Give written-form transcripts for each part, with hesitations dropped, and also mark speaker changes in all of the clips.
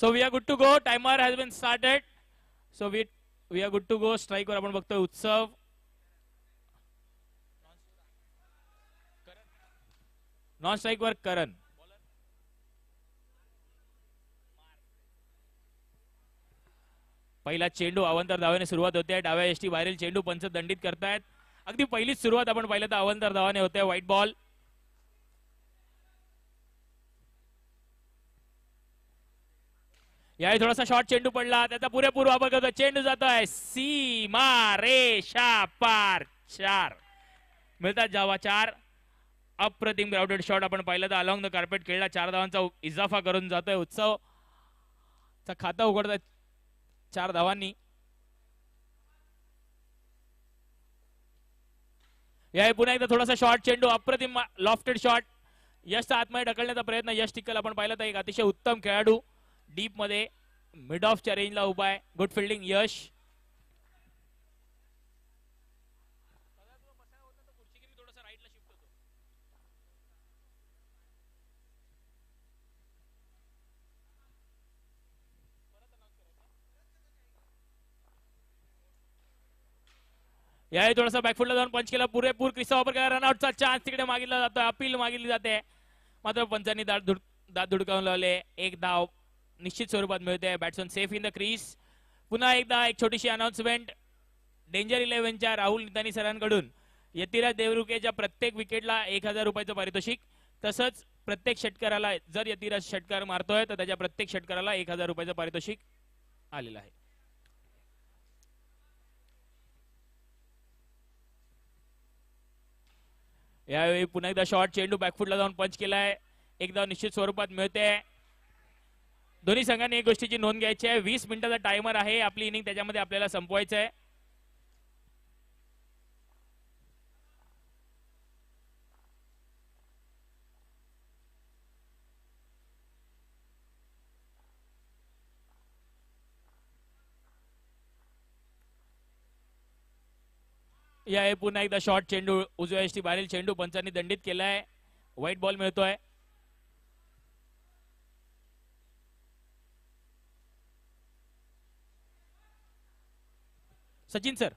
Speaker 1: So we are good to go. Timer has been started. So we are good to go. Strike वर आपण बघतोय उत्सव. Non strike वर करण. पहिला चेंडू अवंतर धावाने सुरुवात होते. डाव्या यष्टी बाहेरील चेंडू पंच दंडित करतायत. अगदी पहिलीच सुरुवात आपण पाहिलं तर अवंतर धावाने होते. White ball. यावेळी थोडासा शॉर्ट चेंडू पडला. त्याचा पुरेपूर वापर करतो. चेंडू जातोय सीमा रेषा पार. 4 मिळतात जावा. 4 अप्रतिम ग्राउंडेड शॉट आपण पाहिलं तर अलॉंग द कार्पेट खेळला. 4 धावांचा इजाफा करून जातोय उत्सव. खाता उघडतोय 4 धावांनी. यावेळी पुन्हा एकदा थोडासा शॉर्ट चेंडू. अप्रतिम लॉफ्टेड शॉट. यशचा आतमध्ये ढकलण्याचा प्रयत्न. यश टिकल आपण पाहिलं तर एक अतिशय उत्तम खेळाडू. डीप मध्ये मिड ऑफच्या रेंजला उभा आहे. गुड फिल्डिंग यश. यावेळी थोडासा बॅकफुटला जाऊन पंच केला. पुरेपूर क्रिसा वापर केला. रनआउटचा चान्स तिकडे मागितला जातो. अपील मागितली जाते. मात्र पंचांनी दात धुडकावून लावले. एक धाव निश्चित स्वरूपात मिळते. Batsman safe in the crease. पुन्हा एकदा एक छोटीशी अनाउन्समेंट. डेंजर 11च्या राहुल नितानी सरांकडून यतिराज देवरुखेच्या प्रत्येक विकेटला 1000 रुपयाचं पारितोषिक. तसंच प्रत्येक षटकाराला जर यतिराज षटकार मारतोय तर त्याच्या प्रत्येक षटकाराला 1000 रुपयाचं पारितोषिक आलेलं आहे. यावेळी पुन्हा एकदा शॉर्ट चेंडू बॅकफुटला जाऊन पंच केलाय. एकदा निश्चित स्वरूपात मिळते. दोन्ही संघांनी एक गोष्टीची नोंद घ्यायची आहे. 20 मिनिटाचा टायमर आहे आपली इनिंग. त्याच्यामध्ये आपल्याला संपवायचं आहे. या पुन्हा एकदा शॉर्ट चेंडू. उजव्या यष्टी बाहेरील चेंडू पंचांनी दंडित केलाय. व्हाईट बॉल मिळतोय. Sachin sir,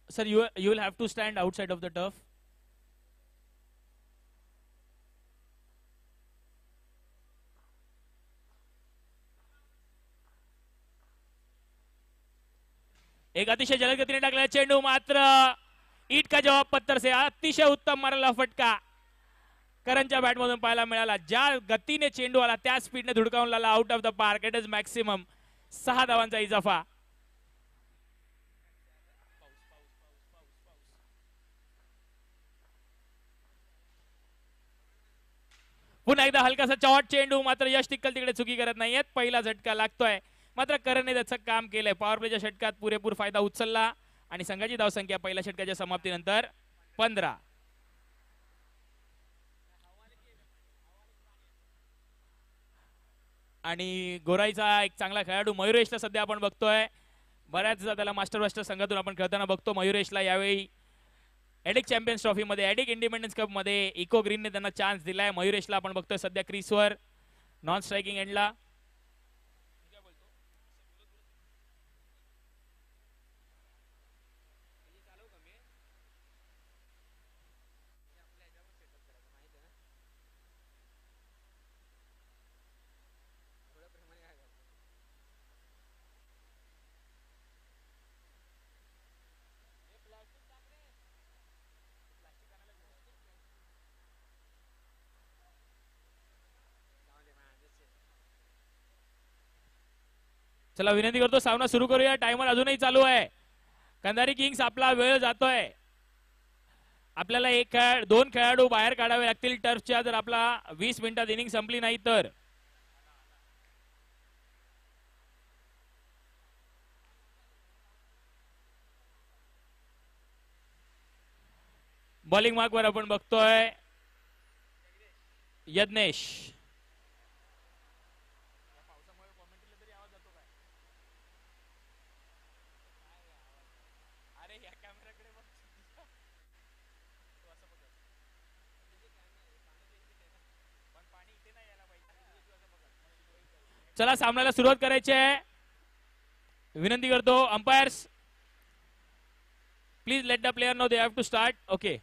Speaker 1: sir you will have to stand outside of the turf. एक अतिशय जलद गतीने टाकलेला चेंडू. मात्र ईट का जवाब पत्थर से. अतिशय उत्तम मारलेला फटका करणच्या बॅट मधून पाहायला मिळाला. ज्या गतीने चेंडू आला त्या स्पीडने धुडकावून लावला out of the park. It is maximum. 6 धावांचा इजाफा. पुन्हा एकदा हलकासा शॉर्ट चेंडू. मात्र यश टिक्कल तिकडे चुकी करत नाहीयेत. पहिला झटका लागतोय. मात्र करणने त्याचं काम केलंय. पॉवर प्लेच्या षटकात पुरेपूर फायदा उचलला आणि संघाची धावसंख्या पहिल्या षटकाच्या समाप्तीनंतर 15. आणि गोराईचा एक चांगला खेळाडू मयुरेशला सध्या आपण बघतोय. बऱ्याचदा त्याला मास्टर ब्लास्टर संघातून आपण खेळताना बघतो मयुरेशला. यावेळी एडिक चॅम्पियन्स ट्रॉफी मध्ये, एडिक इंडिपेंडन्स कप मध्ये इको ग्रीनने त्यांना चान्स दिलाय. मयुरेशला आपण बघतोय सध्या क्रीजवर नॉन स्ट्रायकिंग एंडला. चला विनंती करतो सामना सुरू करूया. टायमर अजूनही चालू आहे. कंधारी किंग्स आपला वेळ जातोय. आपल्याला 2 खेळाडू बाहेर काढावे लागतील टर्फच्या जर आपला 20 मिनिटात इनिंग संपली नाही तर. बॉलिंग मार्क वर आपण बघतोय यज्ञेश. चला सामन्याला सुरुवात करायची आहे. विनंती करतो umpires, please let the player know they have to start. Okay.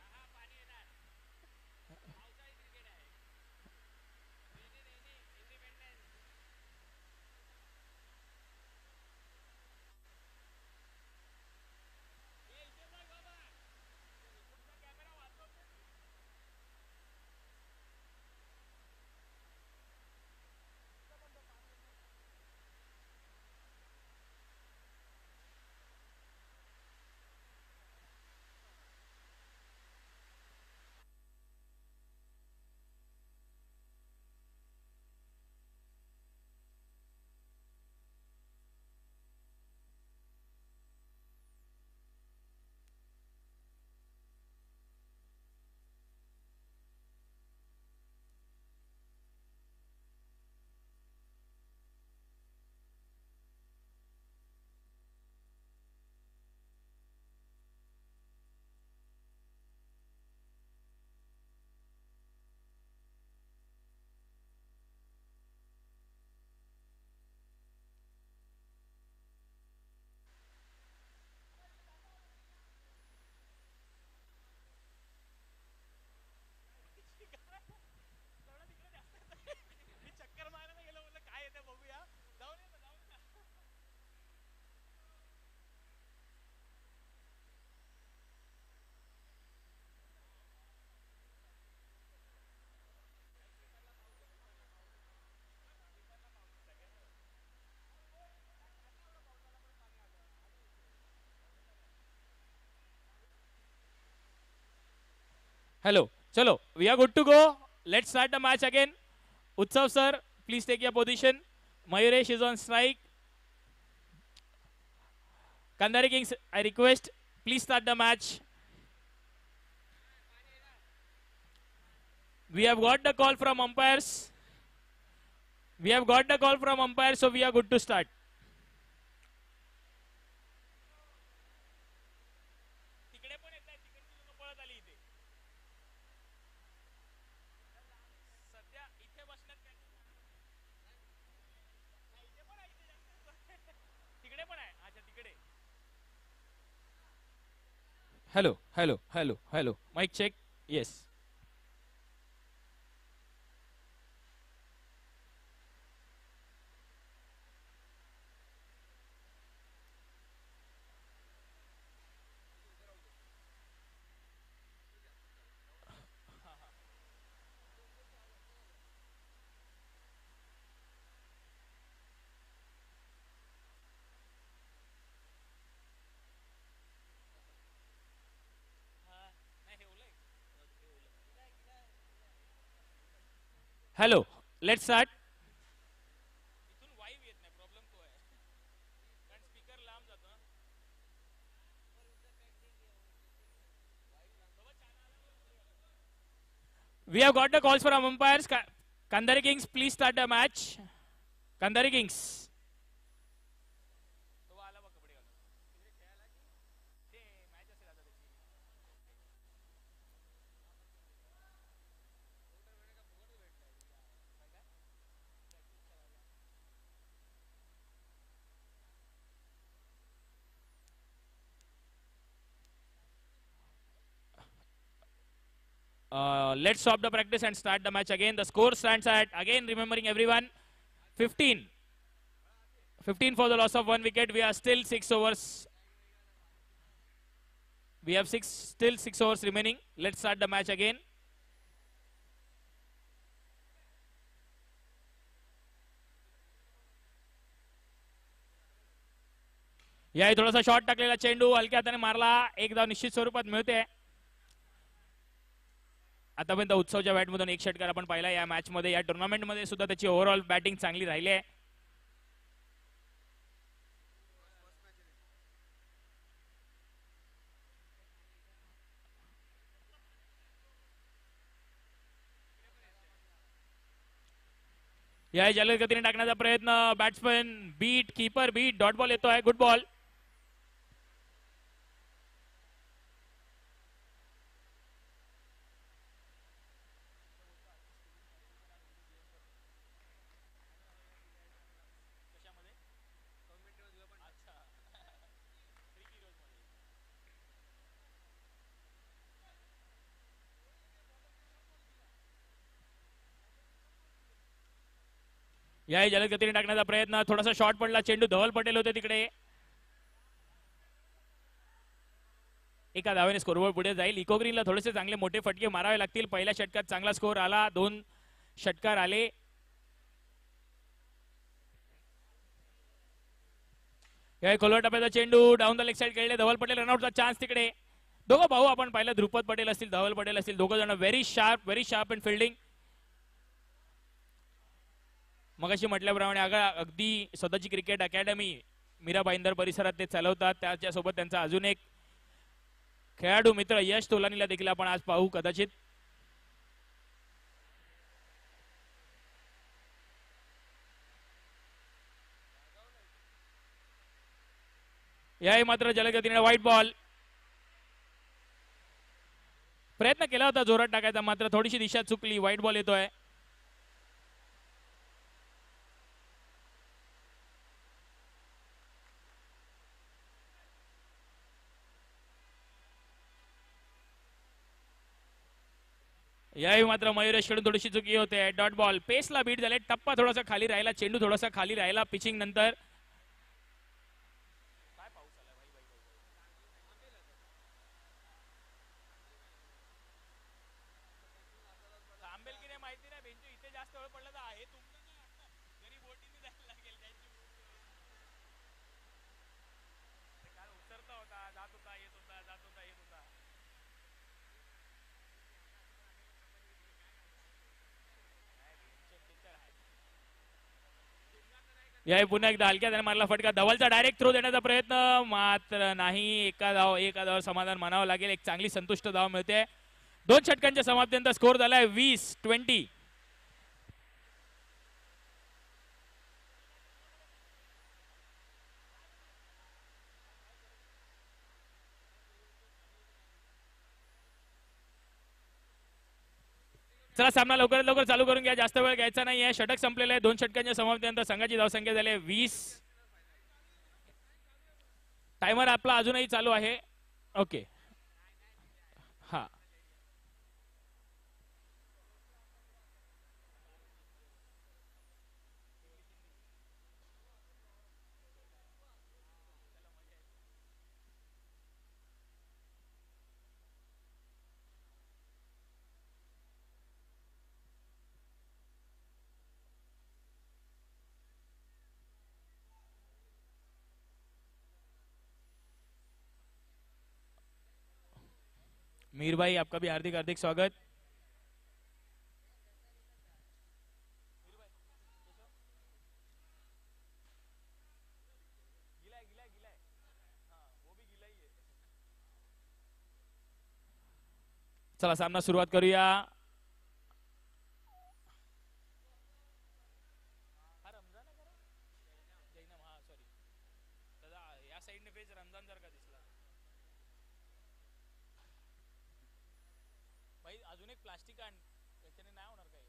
Speaker 1: Hello. Chalo. We are good to go. Let's start the match again. Utsav sir, please take your position. Mayuresh is on strike. Kandari Kings, I request, please start the match. We have got the call from umpires. We have got the call from umpires, so we are good to start. Hello, hello, hello, hello. Mic check. Yes. Hello, let's start. We have got the calls from umpires. Kandari Kings, please start the match. Kandari Kings. Let's stop the practice and start the match again. The score stands at, again remembering everyone, 15. 15 for the loss of 1 wicket. We are still 6 overs. We have still 6 overs remaining. Let's start the match again. याही थोडासा shot टाकलेला चेंडू हलक्या हाताने मारला. एक धाव निश्चित स्वरूपात मिळते. आतापर्यंत उत्सवच्या बॅटमधून एक षटकार आपण पाहिला या मॅच मध्ये. या टुर्नामेंट मध्ये सुद्धा त्याची ओव्हरऑल बॅटिंग चांगली राहिली आहे. या जलद गतीने टाकण्याचा प्रयत्न. Batsman beat, keeper beat, dot ball येतोय. Good ball. याही जलद गतीने टाकण्याचा प्रयत्न, थोडासा शॉट पडला चेंडू, धवल पटेल होते तिकडे. एका धावेने स्कोरवर पुढे जाईल. इको ग्रीनला थोडेसे चांगले मोठे फटके मारावे लागतील. पहिल्या षटकात चांगला स्कोर आला, 2 षटकार आले. खोलवर टप्प्याचा चेंडू डाऊन द लेग साइड खेळले. धवल पटेल रनआउटचा चान्स तिकडे. दोघं भाऊ आपण पाहिलं, ध्रुपद पटेल असतील, धवल पटेल असतील, दोघं जण व्हेरी शार्प इन फिल्डिंग. मगाशी म्हटल्याप्रमाणे अगदी स्वतःची क्रिकेट अकॅडमी मीरा भाईंदर परिसरात ते चालवतात. त्याच्यासोबत त्यांचा अजून एक खेळाडू मित्र यश तोलानीला देखील आपण आज पाहू कदाचित. याही मात्र जलदगतीने व्हाईट बॉल. प्रयत्न केला होता जोरात टाकायचा, मात्र थोडीशी दिशा चुकली. व्हाईट बॉल येतोय. याही मात्र मयुरेश कडून थोडीशी चुकी होते. Dot ball. पेसला बीट झाले, टप्पा थोडासा खाली राहिला, चेंडू थोडासा खाली राहिला पिचिंग नंतर. याही पुन्हा एकदा हलक्या त्याने मारला फटका. धवलचा डायरेक्ट थ्रो देण्याचा प्रयत्न, मात्र नाही. एका धावावर समाधान मानावं लागेल. एक चांगली संतुष्ट धाव मिळते. 2 षटकांच्या समाप्तीनंतर स्कोर झालाय 20-20. चला सामना लवकरात लवकर चालू करून घ्या, जास्त वेळ घ्यायचा नाहीये. षटक संपलेलं आहे. 2 षटकांच्या समाप्तीनंतर संघाची धावसंख्या झाली 20. टायमर आपला अजूनही चालू आहे. ओके, हा. मीर भाई, आपका भी हार्दिक हार्दिक स्वागत. चला सामना सुरुवात करूया. अजून एक प्लास्टिक आण, त्याच्याने नाही होणार काही.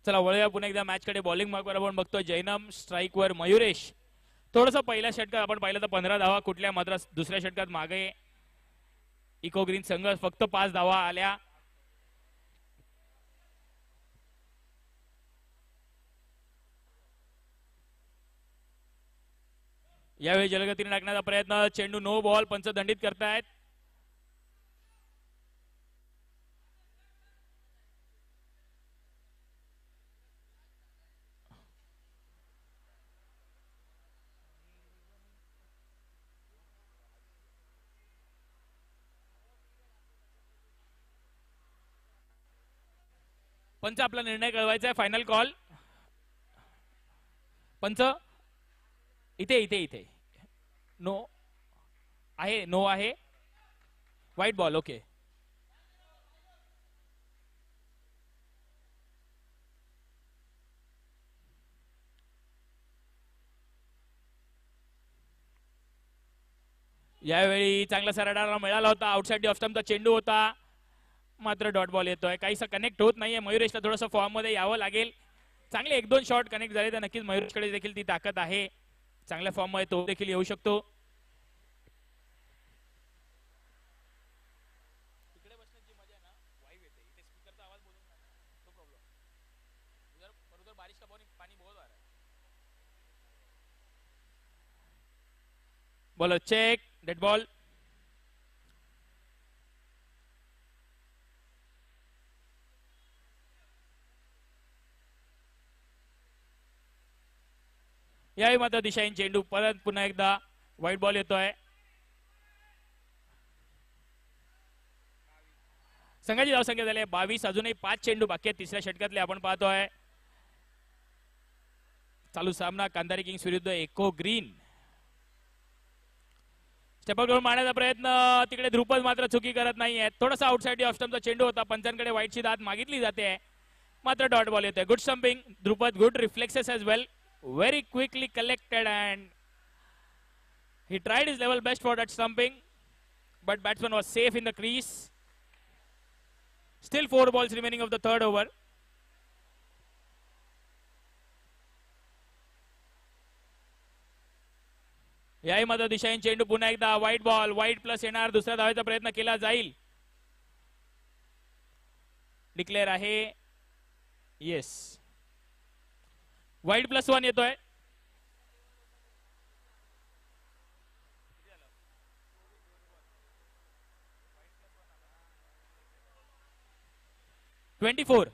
Speaker 1: चला वळूया पुन्हा एकदा मॅच कडे. बॉलिंग मार्कवर आपण बघतोय जैनम, स्ट्राइक वर मयुरेश. थोडस पहिल्या षटकात आपण पाहिलं तर 15 धावा कुठल्या, मात्र दुसऱ्या षटकात मागे इको ग्रीन संघ फक्त 5 धावा आल्या. यावेळी जलगतीने टाकण्याचा प्रयत्न, चेंडू नो बॉल. पंच दंडित करतायत. पंच आपला निर्णय कळवायचा आहे. Final call. पंच इथे इथे इथे नो आहे, नो आहे. White ball. ओके, यावेळी चांगला सरडारा मिळाला होता. आउटसाइड ऑफ स्टंपचा चेंडू होता, मात्र डॉट बॉल येतोय. काहीसा कनेक्ट होत नाहीये. मयुरेशला थोडंसं फॉर्म मध्ये यावं लागेल. चांगले 1-2 शॉट कनेक्ट झाले तर नक्कीच मयुरेशकडे देखील ती ताकद आहे. चांगल्या फॉर्म मध्ये तो देखील येऊ शकतो. Bowler check, dead ball. याही मात्र दिशाहीन चेंडू परत पुन्हा एकदा व्हाईट बॉल येतोय. संघाची धावसंख्या झाली 22. अजूनही 5 चेंडू बाकी आहेत तिसऱ्या षटकातले. आपण पाहतोय चालू सामना कांधारी किंग्स विरुद्ध एको ग्रीन. स्टेपआउट करून मारण्याचा प्रयत्न तिकडे ध्रुपद मात्र चुकी करत नाहीये. थोडासा आउटसाइड ऑफ स्टंपचा चेंडू होता. पंचांकडे व्हाईटची दाद मागितली जाते मात्र डॉट बॉल येतोय. Good stumping Dhrupad, good reflexes as well, very quickly collected and he tried his level best for that stumping but batsman was safe in the crease. Still 4 balls remaining of the third over. याही मध्ये दिशाहीन चेंडू पुन्हा एकदा white ball. White plus येणार. दुसऱ्या धावेचा प्रयत्न केला जाईल. डिक्लेअर आहे येस. व्हाईट +1 येतोय. (24)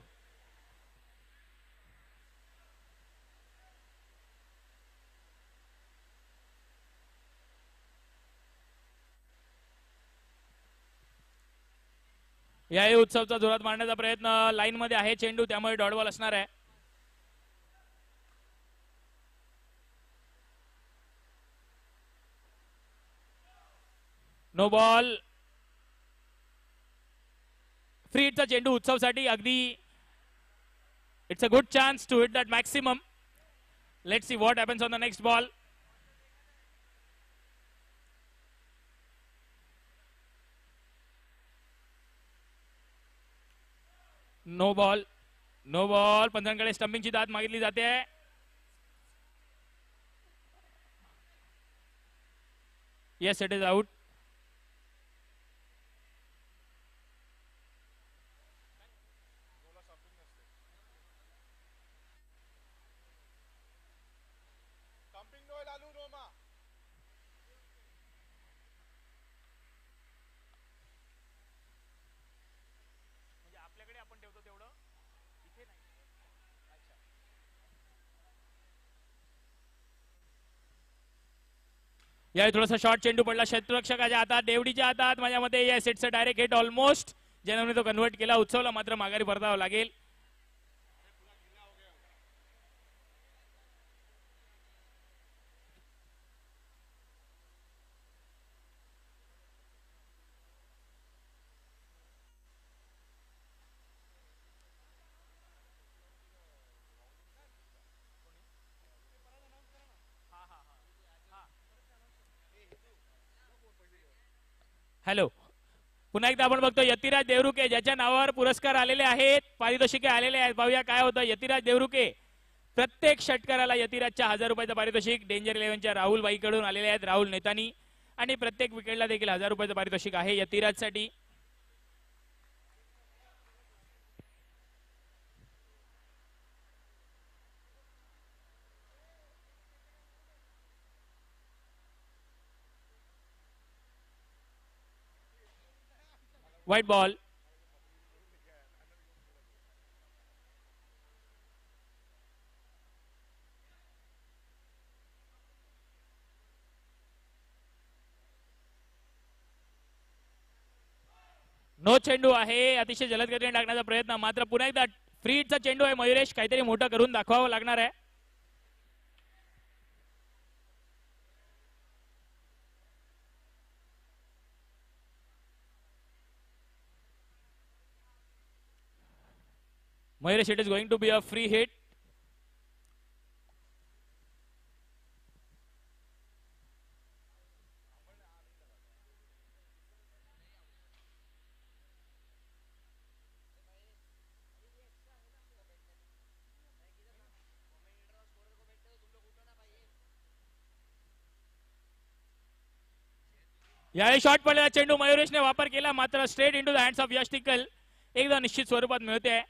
Speaker 1: याही उत्सवचा जोरात मारण्याचा प्रयत्न. लाईन मध्ये आहे चेंडू त्यामुळे डॉट बॉल असणार आहे. No ball. फ्री हिटचा चेंडू उत्सवसाठी अगदी. It's a good chance to hit that maximum. Let's see what happens on the next ball. No ball. No ball. पंचांकडे स्टंपिंगची दाद मागितली जाते. Yes, it is out. यावेळी थोडासा शॉर्ट चेंडू पडला क्षेत्ररक्षकाच्या हातात, देवडीच्या हातात. माझ्या मते या सेटचं डायरेक्ट हिट ऑलमोस्ट ज्याने तो कन्वर्ट केला. उत्सवला मात्र माघारी परतावं लागेल. हॅलो, पुन्हा एकदा आपण बघतो यतिराज देवरुके ज्याच्या नावावर पुरस्कार आलेले आहेत, पारितोषिके आलेले आहेत. पाहूया काय होतं. यतिराज देवरुके प्रत्येक षटकाराला यतिराजच्या 1000 रुपयाचं पारितोषिक डेंजर 11च्या राहुल बाईकडून आलेले आहेत, राहुल नेतानी. आणि प्रत्येक विकेटला देखील 1000 रुपयाचं पारितोषिक आहे यतिराजसाठी. White ball. नो चेंडू आहे. अतिशय जलद गतीने टाकण्याचा प्रयत्न, मात्र पुन्हा एकदा फ्री हिटचा चेंडू आहे. मयुरेश काहीतरी मोठं करून दाखवावं लागणार आहे. Mairesh, it is going to be a free hit. यावेळी शॉट पडलेला चेंडू मयुरेशने वापर केला, मात्र straight into the hands of Yash Tikkal एकदा निश्चित स्वरूपात मिळते.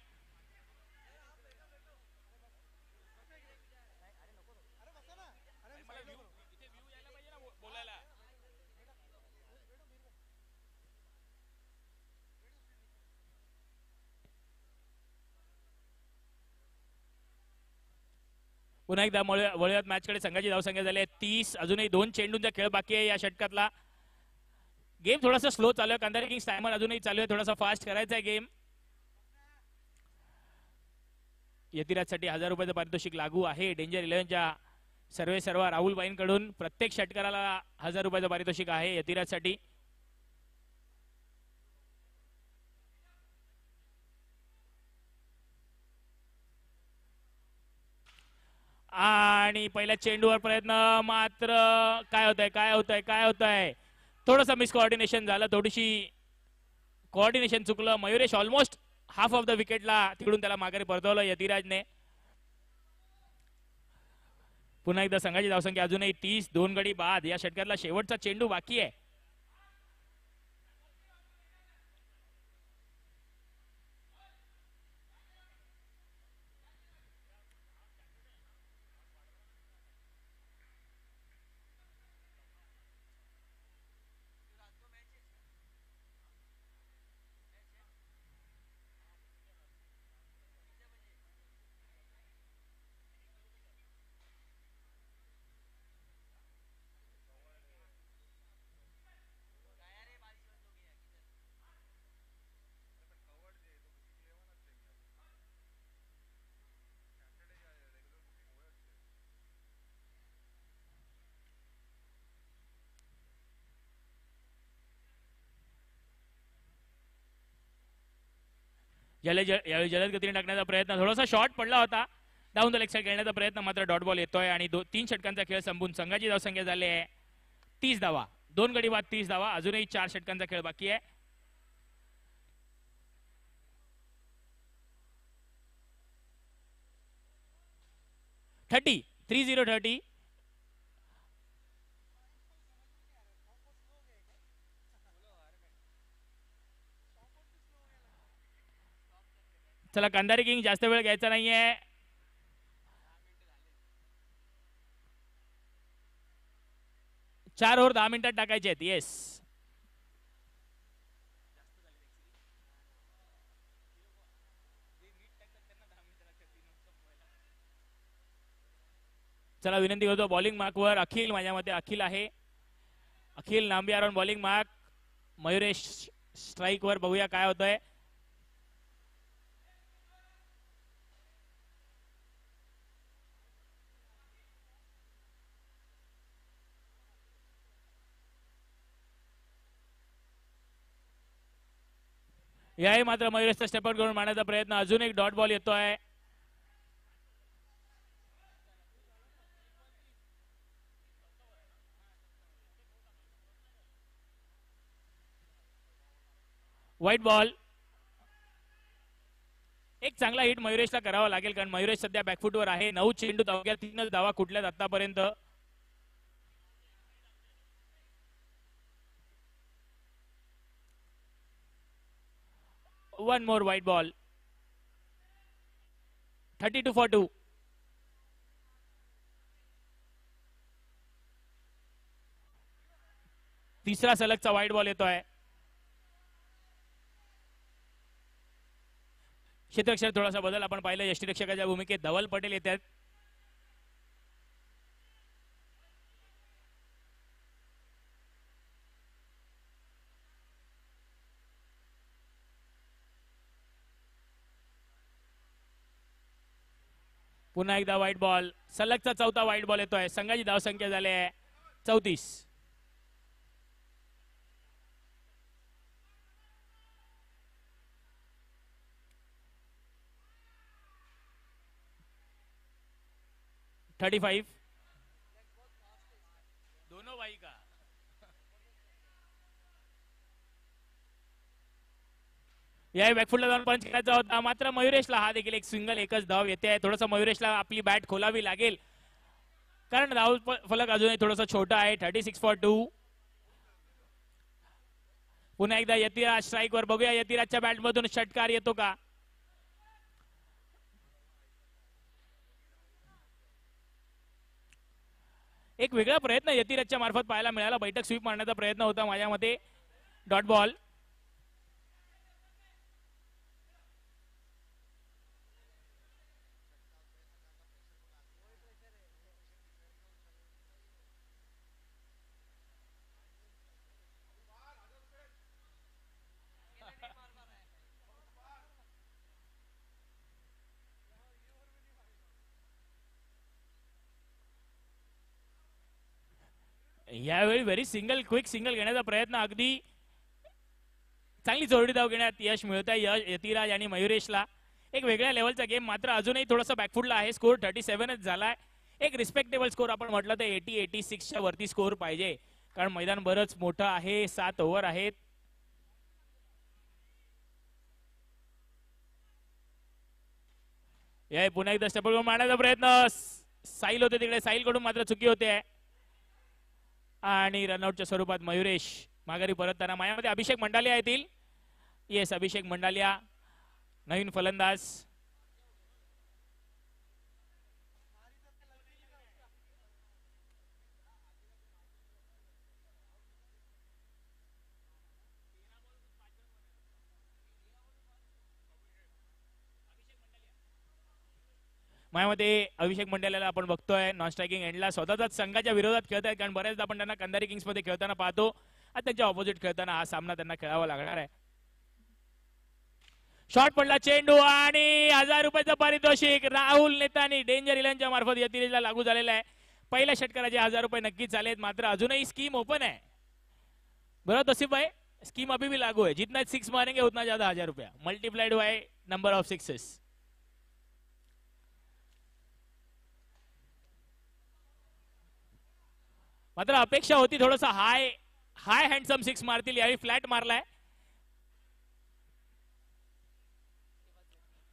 Speaker 1: पुन्हा एकदा वळूयात मॅचकडे. संघाची धावसंख्या झाली आहे 30. अजूनही 2 चेंडूंचा खेळ बाकी आहे या षटकातला. गेम थोडासा स्लो चालू आहे. कांधारे किंग्स टायमर अजूनही चालू आहे, थोडासा फास्ट करायचा आहे गेम. यतिराजसाठी 1000 रुपयाचं पारितोषिक लागू आहे. डेंजर 11च्या सर्व राहुल बाईंकडून प्रत्येक षटकाराला 1000 रुपयाचं पारितोषिक आहे यतिराजसाठी. आणि पहिल्या चेंडूवर प्रयत्न, मात्र काय होतंय थोडंसं मिस कोऑर्डिनेशन झालं, थोडीशी कोऑर्डिनेशन चुकलं. Mayuresh almost half of the विकेटला तिकडून त्याला माघारी परतवलं यतिराजने. पुन्हा एकदा संघाची धावसंख्या अजूनही 30. 2 गडी बाद. या षटकातला शेवटचा चेंडू बाकी आहे. यावेळी जलद गतीने टाकण्याचा प्रयत्न, थोडासा शॉट पडला होता. डाऊन द लेग साइड खेळण्याचा प्रयत्न, मात्र डॉट बॉल येतोय आणि 3 षटकांचा खेळ संपून संघाची धावसंख्या झाली आहे 30 धावा. 2 गडी बाद 30 धावा. अजूनही 4 षटकांचा खेळ बाकी आहे. थर्टी 30. चला कांधारे किंग जास्त वेळ घ्यायचा नाहीये. चार ओव्हर 10 मिनिटात टाकायचे आहेत. येस, चला विनंती करतो बॉलिंग मार्कवर अखिल, माझ्या मते अखिल आहे. Akhil Nambiar on bowling mark. Mayuresh strike वर. बघूया काय होतंय. याही मात्र मयुरेशचा स्टेप आउट करून मारण्याचा प्रयत्न. अजून एक डॉट बॉल येतोय. White ball. एक चांगला हिट मयुरेशला करावा लागेल, कारण मयुरेश सध्या बॅकफुटवर आहे. 9 चेंडू अवघ्या 3च धावा कुठल्याच आतापर्यंत. One more white ball. 32 for 2. तिसरा सलगचा व्हाईट बॉल येतोय. क्षेत्ररक्षण थोडासा बदल आपण पाहिलं. यष्टीरक्षकाच्या भूमिकेत धवल पटेल येतात. पुन्हा एकदा व्हाईट बॉल. सलगचा 4था व्हाईट बॉल येतोय. संघाची धावसंख्या झाली आहे 34. दोनों भाई का. या बॅकफुटला जाऊन पंच करायचा होता, मात्र मयुरेशला हा देखील एक सिंगल एकच धाव येते. थोडंसं मयुरेशला आपली बॅट खोलावी लागेल, कारण धाव फलक अजूनही थोडासा छोटा आहे. 36 for 2. पुन्हा एकदा यतिराज स्ट्राईकवर. बघूया यतिराजच्या बॅटमधून षटकार येतो का. एक वेगळा प्रयत्न यतिराजच्या मार्फत पाहायला मिळाला. बैठक स्वीप मारण्याचा प्रयत्न होता माझ्या मते. Dot ball. यावेळी व्हेरी सिंगल क्विक सिंगल घेण्याचा प्रयत्न. अगदी चांगली जोरडी धाव घेण्यात यश मिळत आहे यतिराज आणि मयुरेशला. एक वेगळ्या लेवलचा गेम. मात्र अजूनही थोडासा बॅकफुटला आहे. स्कोर 37च झालाय. एक रिस्पेक्टेबल स्कोर आपण म्हटलं तर 80-86च्या वरती स्कोर पाहिजे, कारण मैदान बरंच मोठं आहे. 7 ओव्हर आहेत. या पुन्हा एकदा स्टेपल मारण्याचा प्रयत्न. साईल होते तिकडे. साईल कडून मात्र चुकी होते आणि रनआउटच्या स्वरूपात मयुरेश माघारी परतताना. माझ्यामध्ये अभिषेक मंडालिया येतील. येस, अभिषेक मंडालिया नवीन फलंदाज. माझ्यामध्ये अभिषेक मंडालियाला आपण बघतोय नॉन स्ट्रायकिंग एंडला. स्वतःच्याच संघाच्या विरोधात खेळत आहेत, कारण बऱ्याचदा आपण त्यांना कंधारी किंग्स मध्ये खेळताना पाहतो. आता त्यांच्या ऑपोजिट खेळताना हा सामना त्यांना खेळावा लागणार आहे. शॉट पडला चेंडू आणि 1000 रुपयाचं पारितोषिक राहुल नेतानी डेंजर इलेव्हनच्या मार्फत यतिराजला लागू झालेला आहे. पहिल्या षटकाराचे 1000 रुपये नक्कीच झालेत. मात्र अजूनही स्कीम ओपन है. बराबर तसीफ भाई, स्कीम अभी भी लागू है. जितना 6 मारेंगे उतना ज्यादा 1000 रुपया multiplied by number of sixes. मात्र अपेक्षा होती थोडंसं हाय हँडसम 6 मारतील. यावेळी फ्लॅट मारलाय.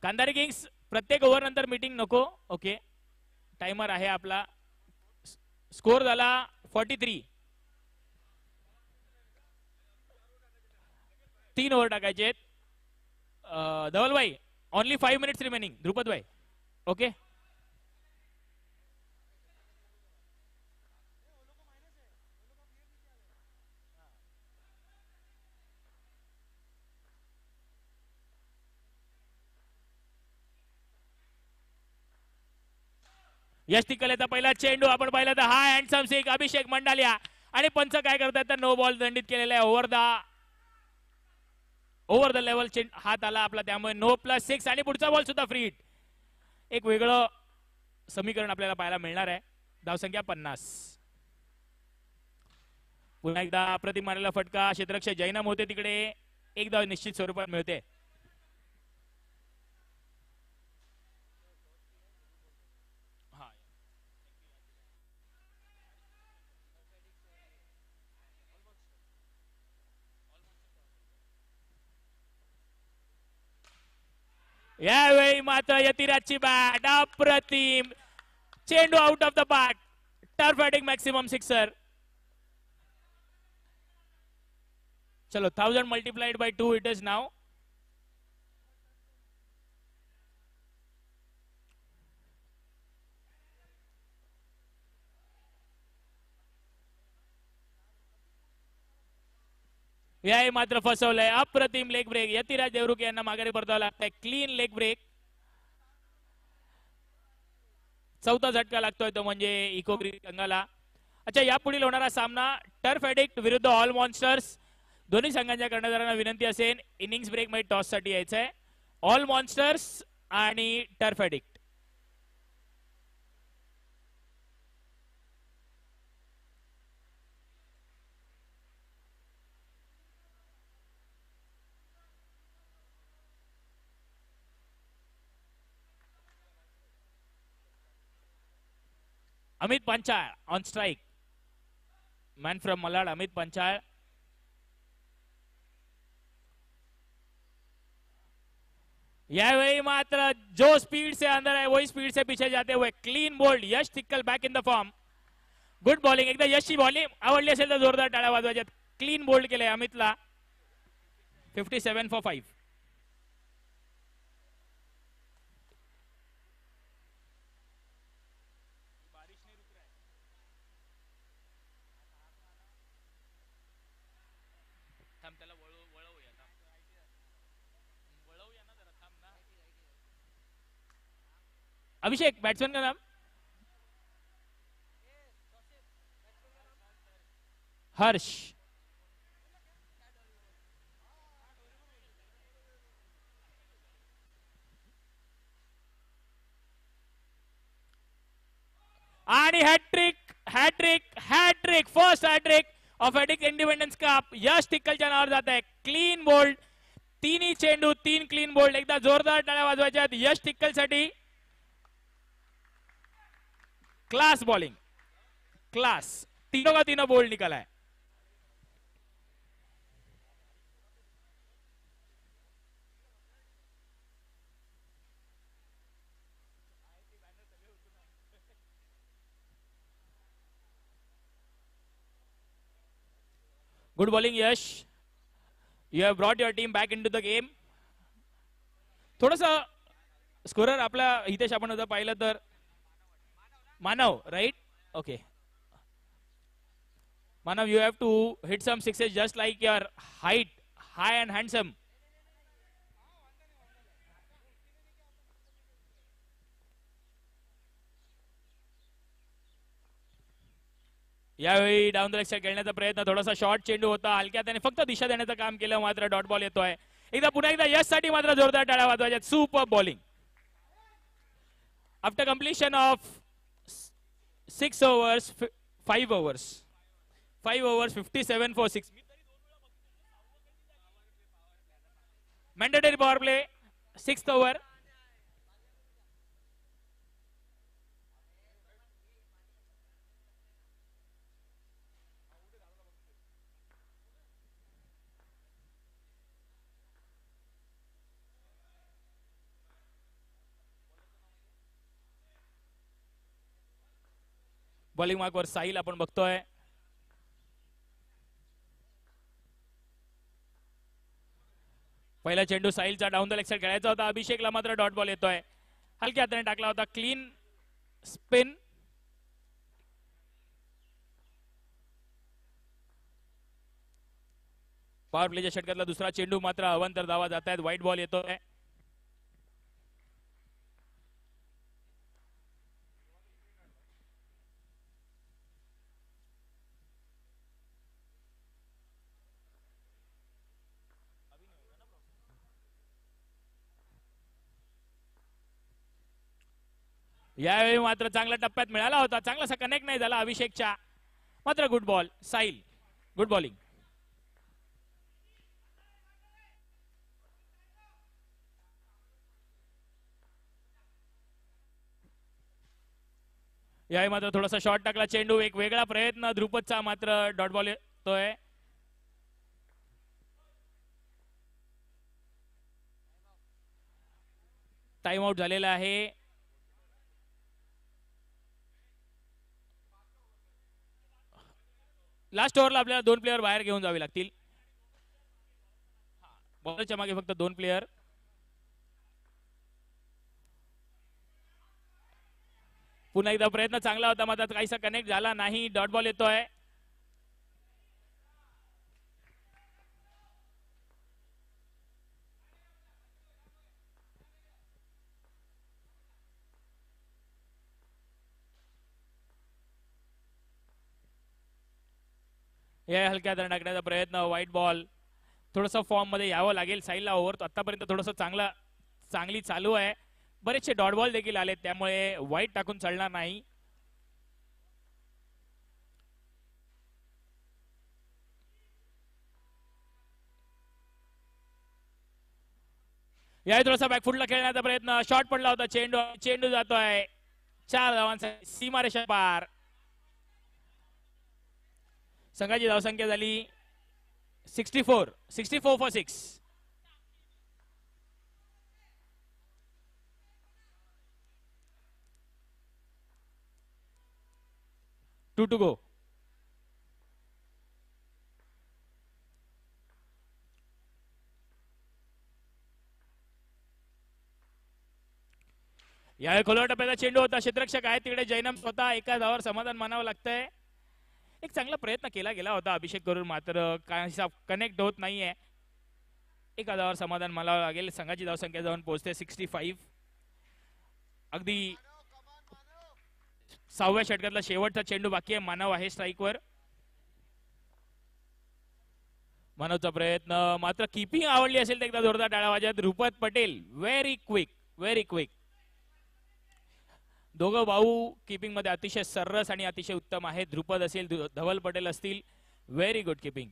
Speaker 1: कंधारी किंग्स प्रत्येक ओव्हर नंतर मीटिंग नको. ओके, टाइमर आहे आपला. स्कोर झाला 43. 3 ओव्हर टाकायचे. धवल भाई ओनली 5 मिनिट्स रिमेनिंग. ध्रुपद भाई ओके. यश तिकलेचा पहिला चेंडू आपण पाहिला तर हा हँडसम सिक्स अभिषेक मंडालिया. आणि पंच काय करतायत तर नो बॉल दंडित केलेला आहे. ओव्हर द लेवल हात आला आपला, त्यामुळे नो +6 आणि पुढचा बॉल सुद्धा फ्री हिट. एक वेगळं समीकरण आपल्याला पाहायला मिळणार आहे. धावसंख्या 50. पुन्हा एकदा अप्रतिम मारलेला फटका. क्षेत्ररक्षक जैनम होते तिकडे. एक धाव निश्चित स्वरूपात मिळते. यावेळी मात्र यतिराजची बॅट अप्रतिम. चेंडू out of the park. Turf heading maximum sixer. चलो 1000 multiplied by 2 it is now. याही मात्र फसवलंय. अप्रतिम लेग ब्रेक. यतिराज देवरुख यांना माघारी परतावं लागतंय. Clean leg break. चौथा झटका लागतोय तो म्हणजे इको गंगाला. अच्छा, यापुढील होणारा सामना टर्फ एडिक्ट विरुद्ध ऑल मॉन्स्टर्स. दोन्ही संघांच्या कर्णधारांना विनंती असेल इनिंग्स ब्रेक मध्ये टॉस साठी यायचंय. ऑल मॉन्स्टर्स आणि turf addict. Amit Panchal on strike. Man from Malad Amit Panchal. यावेळी मात्र जो स्पीड से अंदर है वही स्पीड से पीछे जाते हुए clean bowled. Yash Tikkal back in the form. Good bowling. एकदा यशची बॉलिंग आवडली असेल तर जोरदार टाळ्या वाजवायच्यात. क्लीन बोल्ड केलंय अमितला. 57 for 5. अभिषेक बैट्समैन का नाम हर्ष. आणि hattrick hattrick hattrick first hattrick of hattrick independence cup Yash टिक्कलच्या नावावर जात आहे. क्लीन बोल्ड, तिन्ही चेंडू 3 क्लीन बोल्ड. एकदा जोरदार टाळ्या वाजवायच्या यश टिक्कल साठी. Class bowling, class. तीनों का तीनों बोल्ड निकला है. Good bowling Yash. You have brought your team back into the game. थोडस स्कोरर आपला हितेश आपण जर पाहिलं तर Manav, right? Okay Manav, you have to hit some sixes just like your height, high and handsome. यावेळी डाऊन द लेग साइड खेळण्याचा प्रयत्न, थोडासा शॉर्ट चेंडू होता, हलक्या त्याने फक्त दिशा देण्याचं काम केलं, मात्र डॉट बॉल येतोय. एकदा पुन्हा एकदा यश साठी मात्र जोरदार टाळ्या वाजवायच्या. Super bowling after completion of 6 overs 5 overs 57 for 6. Mandatory power play 6th over. Bowling mark वर साहिल आपण बघतोय. पहिला चेंडू साहिलचा डाऊन द लेग साइड खेळायचा होता. अभिषेकला मात्र डॉट बॉल येतोय. हलक्या हाताने टाकला होता. Clean spin. पॉवर प्लेच्या षटकातला दुसरा चेंडू मात्र अवंतर धावा जात आहेत. व्हाईट बॉल येतोय. यावेळी मात्र चांगल्या टप्प्यात मिळाला होता, चांगलासा कनेक्ट नाही झाला अभिषेकच्या, मात्र good ball. Sahil good bowling. यावेळी मात्र थोडासा शॉर्ट टाकला चेंडू, एक वेगळा प्रयत्न ध्रुपदचा, मात्र डॉट बॉल येतोय. टाइम आउट झालेला आहे. लास्ट ओव्हरला आपल्याला 2 प्लेयर बाहेर घेऊन जावे लागतील. बॉलरच्या मागे फक्त 2 प्लेयर. पुन्हा एकदा प्रयत्न चांगला होता, मात्र काहीसा कनेक्ट झाला नाही. डॉट बॉल येतोय. या हलक्या हाताने टाकण्याचा प्रयत्न. White ball. थोडंसं फॉर्म मध्ये यावं लागेल साईलला. ओव्हर आतापर्यंत थोडंसं चांगली चालू आहे. बरेचसे डॉट बॉल देखील आले, त्यामुळे व्हाईट टाकून चालणार नाही. यावेळी थोडासा बॅकफुटला खेळण्याचा प्रयत्न. शॉट पडला होता. चेंडू जातोय 4 धावांसाठी, सीमारेषा पार. संघाची धावसंख्या झाली 64 for 6. To to go. या खोलवर टप्प्याचा चेंडू होता. क्षेत्ररक्षक आहे तिकडे जैनम स्वतः एका धावावर समाधान मानावं लागतंय. एक चांगला प्रयत्न केला गेला होता अभिषेक करून, मात्र काहीसा कनेक्ट होत नाहीये. एका धावावर समाधान मानावं लागेल. संघाची धावसंख्या जाऊन पोहोचते 65. अगदी 6व्या षटकातला शेवटचा चेंडू बाकी आहे. मानव आहे स्ट्राईकवर. मानवचा प्रयत्न, मात्र कीपिंग आवडली असेल तर एकदा जोरदार टाळ्या वाजत. Dhrupad Patel very quick, very quick. दोघं भाऊ कीपिंग मध्ये अतिशय सरस आणि अतिशय उत्तम आहे. ध्रुपद असेल, धवल पटेल असतील, व्हेरी गुड कीपिंग.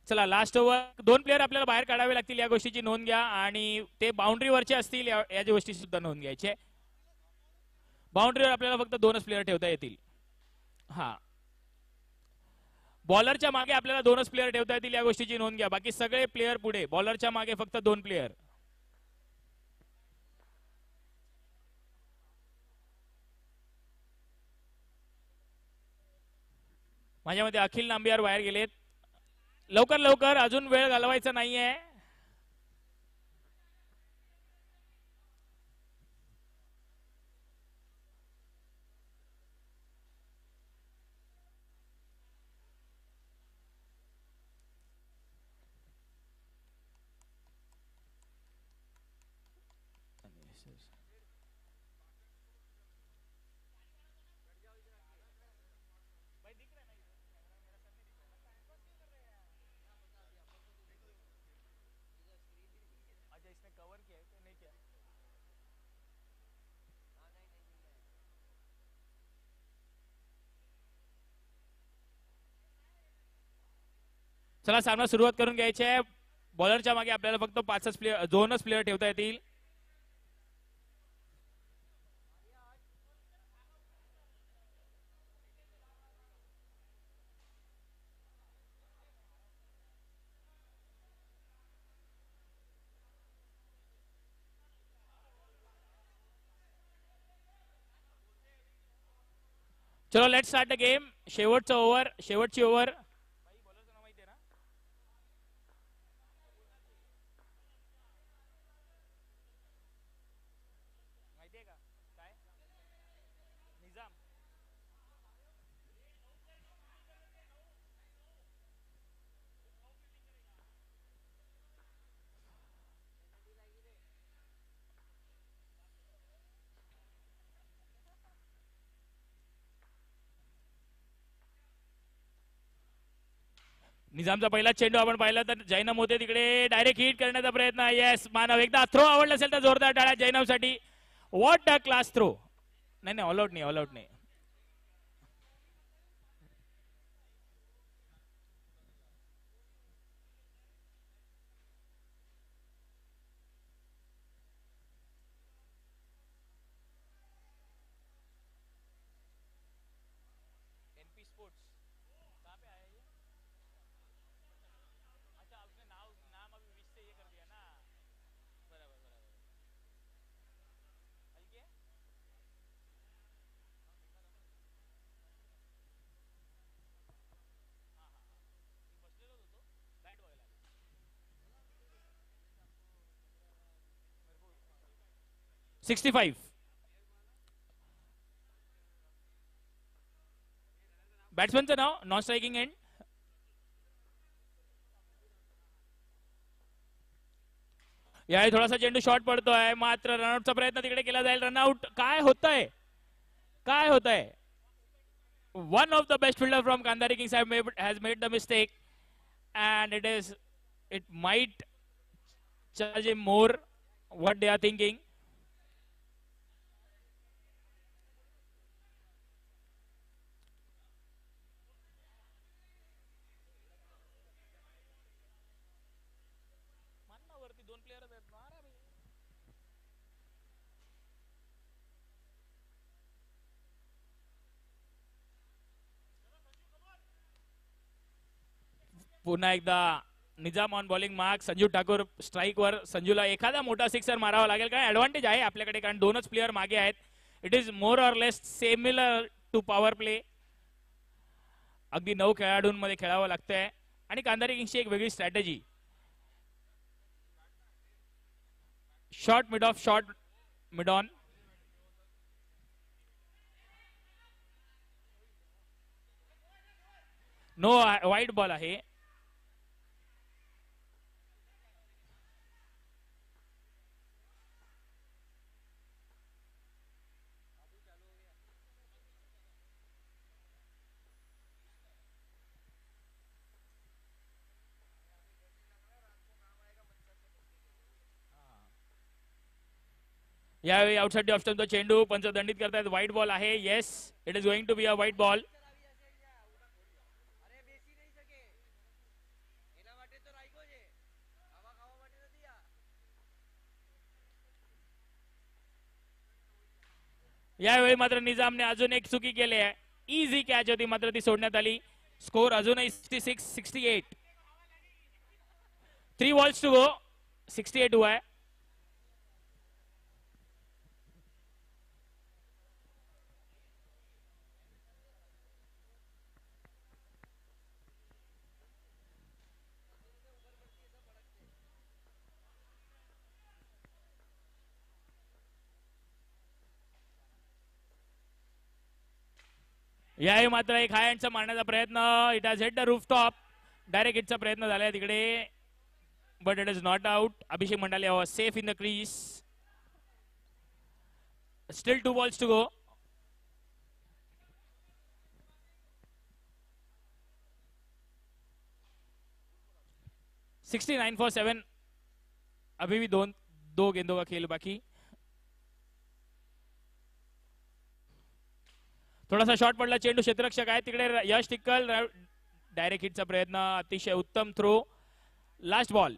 Speaker 1: चला लास्ट ओव्हर. 2 प्लेयर आपल्याला बाहेर काढावे लागतील, या गोष्टीची नोंद घ्या. आणि ते बाउंड्रीवरचे असतील, या गोष्टीची सुद्धा नोंद घ्यायची. बाउंड्रीवर आपल्याला फक्त 2च प्लेयर ठेवता येतील. हा, बॉलरच्या मागे आपल्याला 2च प्लेयर ठेवता येतील, या गोष्टीची नोंद घ्या. बाकी सगळे प्लेयर पुढे, बॉलरच्या मागे फक्त 2 प्लेयर. माझ्या मते अखिल नांबियार बाहेर गेलेत. लवकर लवकर, अजून वेळ घालवायचा नाहीये. चला सामना सुरुवात करून घ्यायची आहे. बॉलरच्या मागे आपल्याला फक्त 5च प्लेयर, 2च प्लेयर ठेवता येतील. चलो लेट्स स्टार्ट द गेम. शेवटचा ओव्हर, शेवटची ओव्हर. निजामचा पहिला चेंडू आपण पाहिला तर जैनम होते तिकडे, डायरेक्ट हिट करण्याचा प्रयत्न. येस मानव, एकदा थ्रो आवडला असेल तर जोरदार टाळ्या जैनम साठी. What a class throw. नाही नाही, ऑल आउट नाही, ऑल आउट नाही. $65. बॅट्समनचं नाव, नॉन स्ट्रायकिंग एंड. यावेळी थोडासा चेंडू शॉर्ट पडतोय, मात्र रनआउटचा प्रयत्न तिकडे केला जाईल. रनआउट. काय होतंय, काय होतंय. One of the best fielder from Kandhari Kings has made the mistake and it might charge him more what they are thinking. पुन्हा एकदा Nizam on bowling mark. Sanju Thakur strike वर. संजूला एखादा मोठा सिक्सर मारावा लागेल, कारण ऍडव्हान्टेज आहे आपल्याकडे, कारण 2च प्लेयर मागे आहेत. It is more or less similar to power play. अगदी 9 खेळाडूंमध्ये खेळावं लागतंय आणि कांधारी किंग्सची एक वेगळी strategy. Short mid off, short mid on. No, wide ball आहे. यावेळी आउटसाइड ऑफ स्टंप चेंडू पंच दंडित करतायत. व्हाईट बॉल आहे. Yes, it is going to be a wide ball. यावेळी मात्र निजामने अजून एक चुकी केली आहे. इझी कॅच होती मात्र ती सोडण्यात आली. स्कोर अजूनही 66-68. 3 बॉल्स टू गो. 68 हुआ है. याही मात्र एक हाय हँडचा मारण्याचा प्रयत्न. It has hit the roof top. Direct हिटचा प्रयत्न झालाय तिकडे, but it is not out. Abhishek Mandale was safe in the crease. Still 2 balls to go. $69 for 7. अभी भी दो गेंदों का खेल बाकी. थोडासा शॉट पडला. चेंडू क्षेत्ररक्षक आहे तिकडे. यश टिक्कल डायरेक्ट हिटचा प्रयत्न. अतिशय उत्तम थ्रो. Last ball.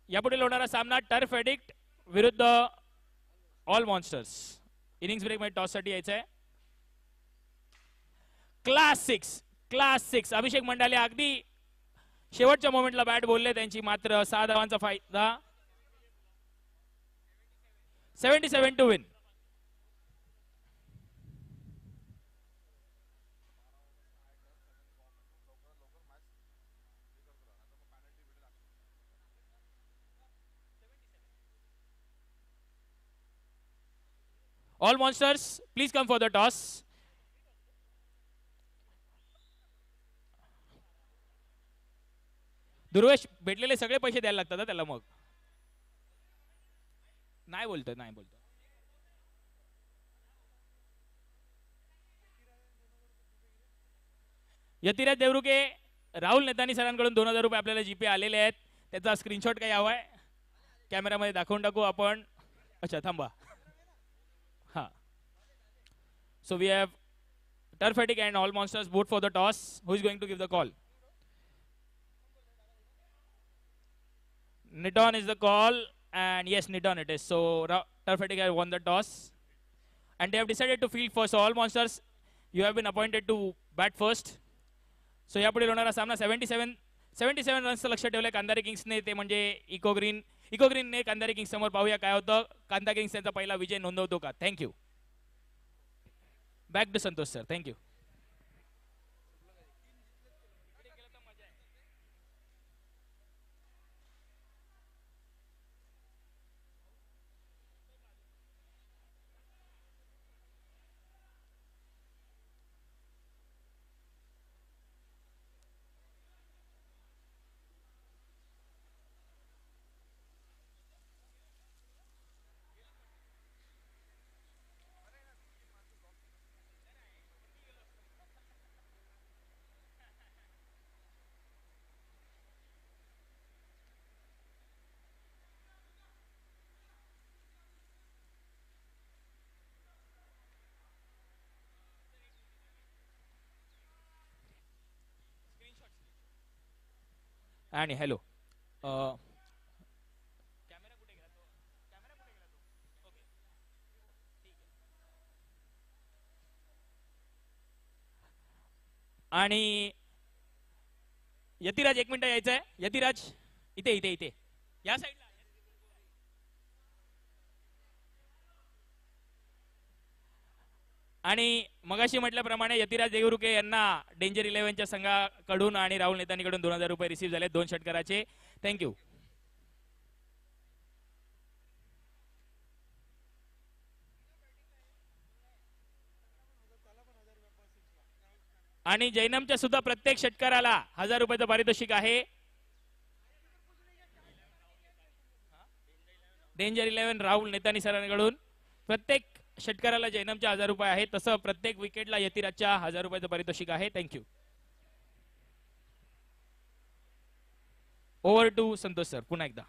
Speaker 1: यापुढे होणारा सामना टर्फ एडिक्ट विरुद्ध ऑल मॉन्स्टर्स. इनिंग्स ब्रेक मध्ये टॉस साठी यायचं आहे. Class six. अभिषेक मंडाले अगदी शेवटच्या मोमेंटला बॅट बोलले त्यांची, मात्र 6 धावांचा फायदा. 77 to win. All monsters, please come for the toss. Durvesh, भेटलेले सगळे पैसे द्यायला लागतात त्याला. मग नाही बोलतो. यतिराज देवरुके, राहुल नेतानी सरांकडून 2000 रुपये आपल्याला जीपे आलेले आहेत. त्याचा स्क्रीनशॉट काही हवाय? कॅमेरामध्ये दाखवून टाकू आपण. अच्छा थांबा. हा. So we have Turf Eddick and All Monsters vote for the toss. Who is going to give the call? Niton is the call, and yes, Niton it is. So Turf Eddick has won the toss, and they have decided to field first. So All Monsters, you have been appointed to bat first. So यापुढे होणारा सामना 77 रन्सचं लक्ष ठेवलंय कांदारी किंग्सने. ते म्हणजे eco ग्रीनने कांदारी Kings समोर. पाहूया काय होतं. कांदा किंग्स त्यांचा पहिला विजय नोंदवतो का. Thank you. Back to Santosh sir. Thank you. आणि हॅलो, कॅमेरा कुठे गेला तो? ओके, ठीक आहे. आणि यतिराज 1 मिनिट यायचं आहे. यतिराज इथे या साईडला. आणि मगाशी म्हटल्याप्रमाणे यतिराज देवरुके यांना डेंजर 11च्या संघाकडून आणि राहुल नेतानीकडून 2000 रुपये रिसीव्ह झाले 2 षटकाराचे. थँक्यू. आणि जैनमच्या सुद्धा प्रत्येक षटकाराला 1000 रुपयाचं पारितोषिक आहे. डेंजर 11 राहुल नेतानी सरांकडून प्रत्येक षटकाराला जैनमच्या 1000 रुपये आहे. तसं प्रत्येक विकेटला यतिराजच्या 1000 रुपयाचं पारितोषिक आहे. Thank you. Over to Santosh sir पुन्हा एकदा.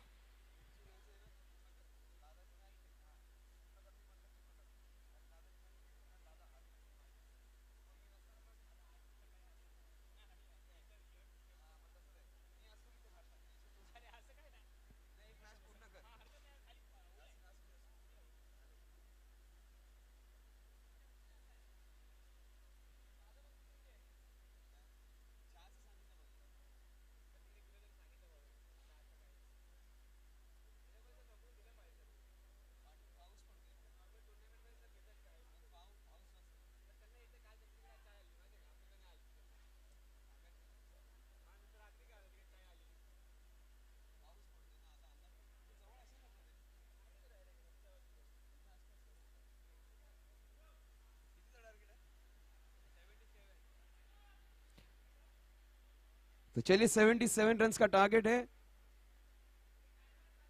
Speaker 2: तो चलिए 77 रन का टारगेट है.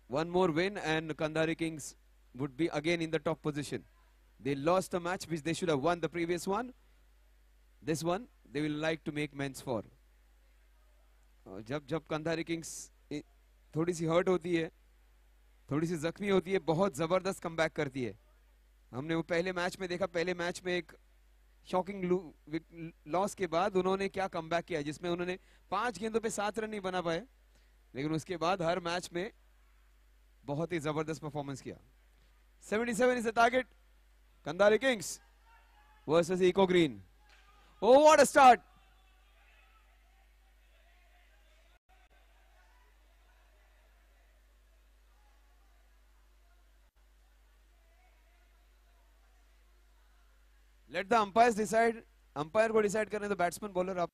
Speaker 2: One more win and Kandhari Kings would be again in the top position. They lost a match which they should have won the previous one. This one they will like to make amends for. जब जब Kandhari Kings थोड़ी C hurt होती है, थोड़ी C जख्मी होती है, बहुत जबरदस्त कमबैक करती है. हमने वो पहले मैच में देखा. पहले मैच में एक शॉकिंग लॉस के बाद उन्होंने क्या कमबैक किया, जिसमें उन्होंने 5 गेंदों पे 7 रन नहीं बना पाए, लेकिन उसके बाद हर मैच में बहुत ही जबरदस्त performance KIA. 77 is the target. Kandhari Kings versus Eco Green. Oh, what a start! Let the umpires decide. Umpire को decide करने दो. बैट्समैन बॉलर आप.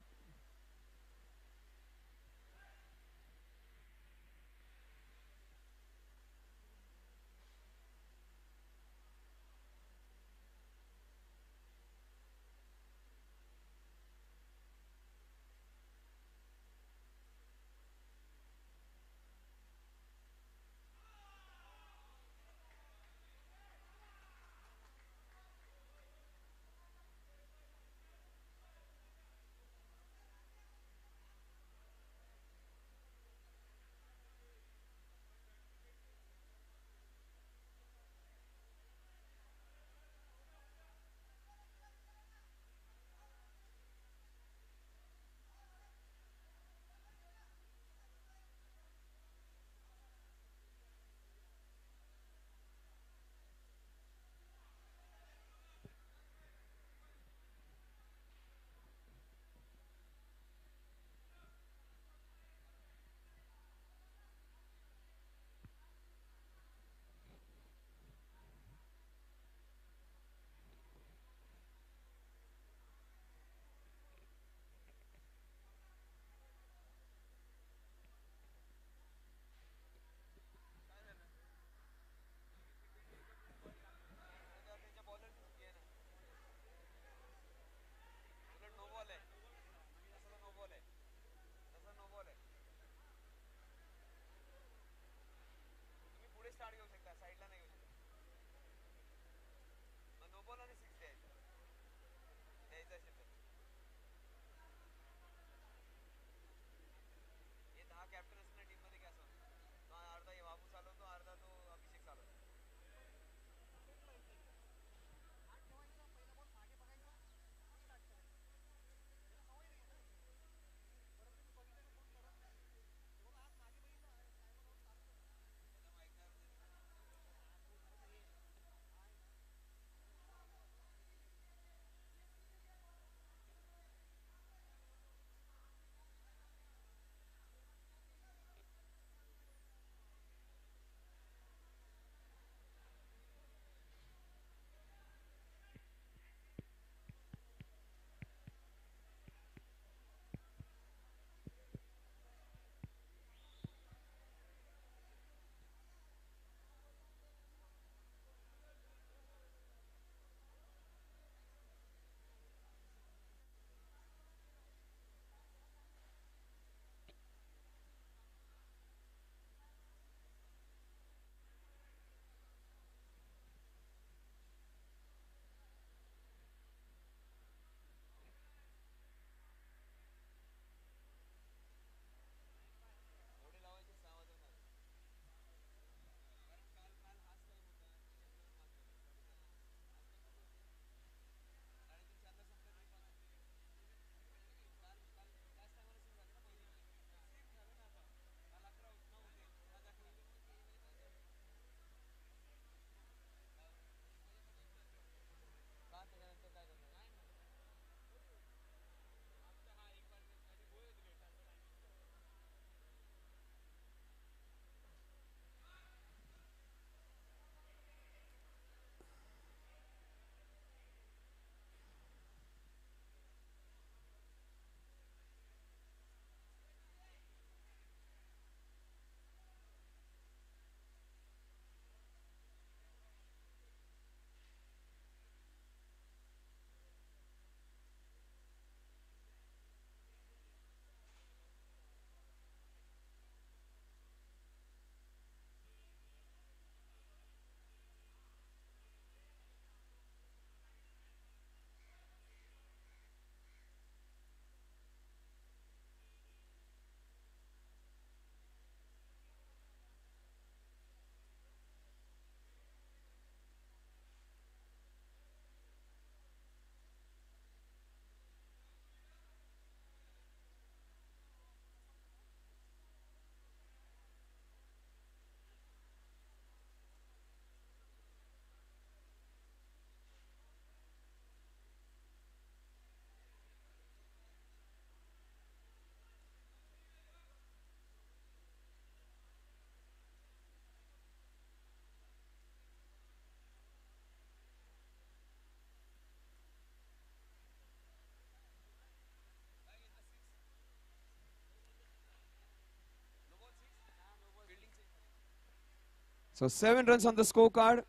Speaker 2: So 7 runs on the scorecard.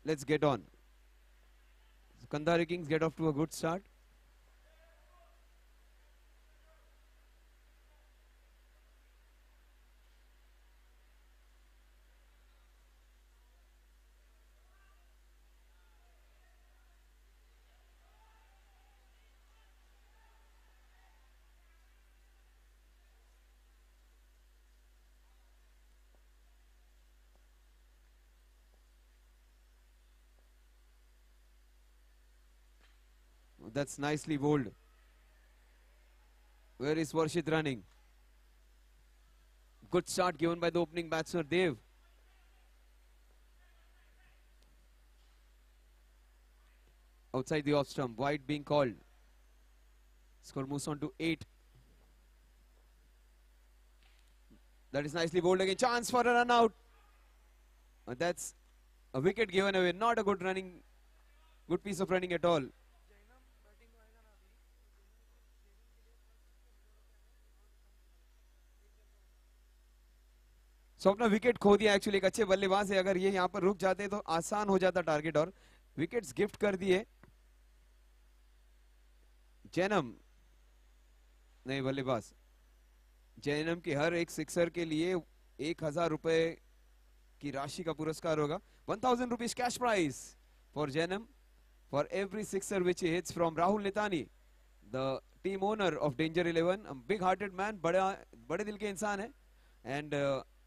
Speaker 2: Let's get on. Kandahari Kings get off to a good start. That's nicely bowled. Where is Varshit running? Good start given by the opening batsman Dev. Outside the off stump, wide being called. Score moves on to 8. That is nicely bowled again. Chance for a run out. That's a wicket given away. Not a good piece of running at all. So अपना wicket खो दिया actually एक अच्छे बल्लेबाज है अगर ये यहाँ पर रुक जाते तो आसान हो जाता टारगेट और विकेट्स गिफ्ट कर दिए जैनम नहीं बल्लेबाज जैनम की हर एक सिक्सर के लिए 1000 रुपए की राशि का पुरस्कार होगा 1000 rupees cash prize for Jainam for every sixer which hits from Rahul Nitani the team owner of danger 11 big hearted man बड़े दिल के इंसान है and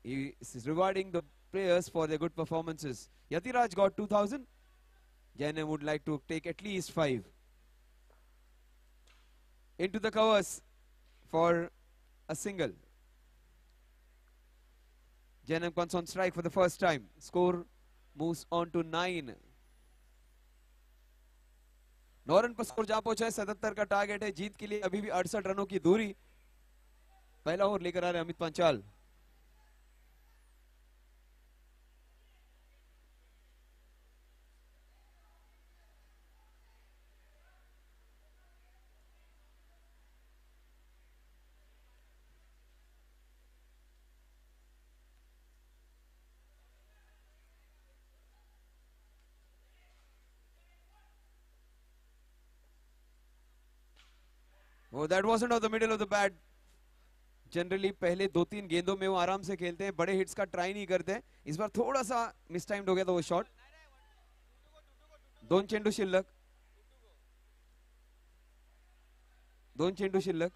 Speaker 2: he is rewarding the players for their good performances. Yatiraj got 2000. Jainam would like to take at least 5. Into the covers for a single. Jainam comes on strike for the first time. Score moves on to 9. 9 run per score जा पहुंचा है 77 का target है जीत के लिए अभी भी 68 रनों की दूरी पहला ओवर लेकर आ रहे Amit Panchal Oh, that wasn't of the middle of the bat. Generally पहले 2-3 गेंदों में वो आराम से खेलते हैं बड़े हिट्स का ट्राई नहीं करते इस बार थोड़ा सा मिस टाइम्ड हो गया था वो शॉट 2 चेंडू शिल्लक 2 चेंडू शिल्लक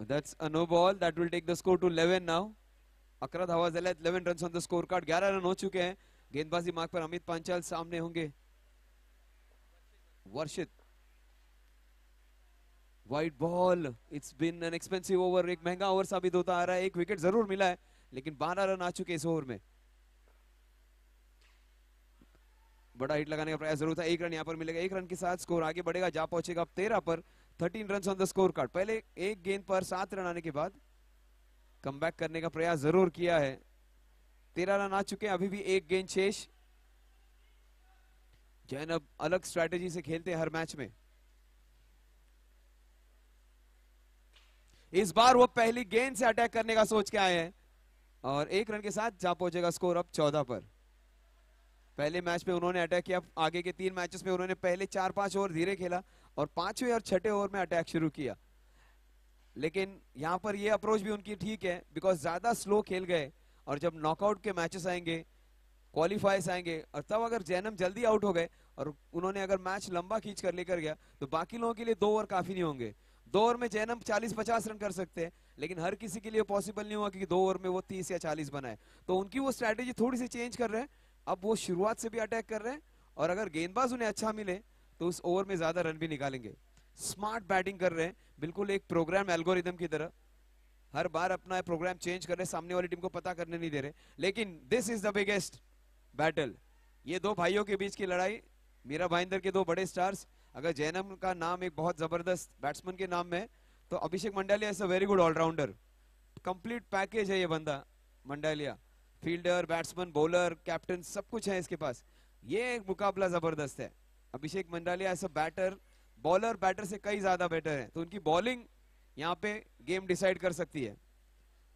Speaker 2: that's a no ball that will take the score to 11 now 11 धावा झाल्या 11 runs on the score card 11 run हो चुके हैं गेंदबाजी मार्ग पर अमित पांचाल सामने होंगे Varshit wide ball it's been an expensive over एक महंगा ओवर साबित होता आ रहा है एक विकेट जरूर मिला है लेकिन 12 रन आ चुके इस ओवर में बड़ा हिट लगाने का प्रयास जरूर था 1 रन यहाँ पर मिलेगा 1 रन के साथ स्कोर आगे बढ़ेगा जा पहुंचेगा अब 13 पर 13 run on the score card पहले एक गेंद पर 7 रन आने के बाद कमबैक करने का प्रयास जरूर किया है 13 रन आ चुके हैं अभी भी एक गेंद शेष जैन अब अलग स्ट्रैटेजी से खेलते हैं हर मैच में इस बार वो पहली गेंद से अटैक करने का सोच के आए हैं और 1 रन के साथ जा पहुंचेगा स्कोर अब 14 पर पहले मैच में उन्होंने अटैक किया आगे के 3 मैचेस में उन्होंने पहले 4-5 ओवर धीरे खेला और 5वें और 6ठे ओवर में अटैक शुरू किया लेकिन यहां पर ये अप्रोच भी उनकी ठीक है बिकॉज ज्यादा स्लो खेल गए और जब नॉकआउट के मैचेस आएंगे क्वालिफायर्स आएंगे और तब अगर जैनम जल्दी आउट हो गए और उन्होंने अगर मैच लंबा खींच कर लेकर गया तो बाकी लोगों के लिए 2 ओवर काफी नहीं होंगे 2 ओवर में जैनम 40-50 रन कर सकते हैं लेकिन हर किसी के लिए पॉसिबल नहीं हुआ कि 2 ओवर में वो 30 या 40 बनाए तो उनकी वो स्ट्रैटेजी थोड़ी सी चेंज कर रहे हैं अब वो शुरुआत से भी अटैक कर रहे हैं और अगर गेंदबाज उन्हें अच्छा मिले तो उस ओवर में ज्यादा रन भी निकालेंगे स्मार्ट बैटिंग कर रहे हैं बिल्कुल एक प्रोग्राम एल्गोरिदम की तरह हर बार अपना प्रोग्राम चेंज कर रहे हैं सामने वाली टीम को पता करने नहीं दे रहे लेकिन दिस इज द बिगेस्ट बैटल ये 2 भाइयों के बीच की लड़ाई मीरा भाईंदर के 2 बड़े स्टार्स अगर जैनम का नाम एक बहुत जबरदस्त बैट्समैन के नाम में तो Abhishek Mandalia is a very good allrounder complete package है ये बंदा Mandalia fielder batsman bowler captain सब कुछ है इसके पास ये एक मुकाबला जबरदस्त है Abhishek Mandalia as a batter bowler batter से कई ज्यादा बेटर है, तो उनकी बॉलिंग यहाँ पे गेम डिसाइड कर सकती है।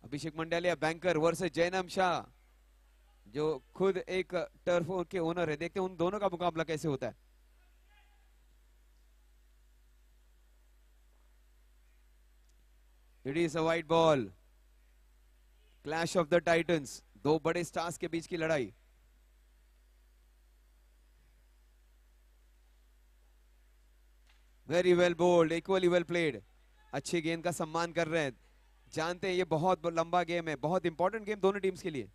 Speaker 2: अभिषेक मंडालिया बैंकर वर्सेस जैनम शाह, जो खुद एक टर्फ के ओनर है। देखते हैं उन दोनों का मुकाबला कैसे होता है। It is a white ball, clash of the titans, दो बड़े स्टार्स के बीच की लड़ाई। Very well bowled, equally well played. अच्छी गेंद का सम्मान कर रहे हैं, जानते हैं ये बहुत लंबा गेम है, बहुत इंपॉर्टेंट गेम दोनों टीम्स के लिए।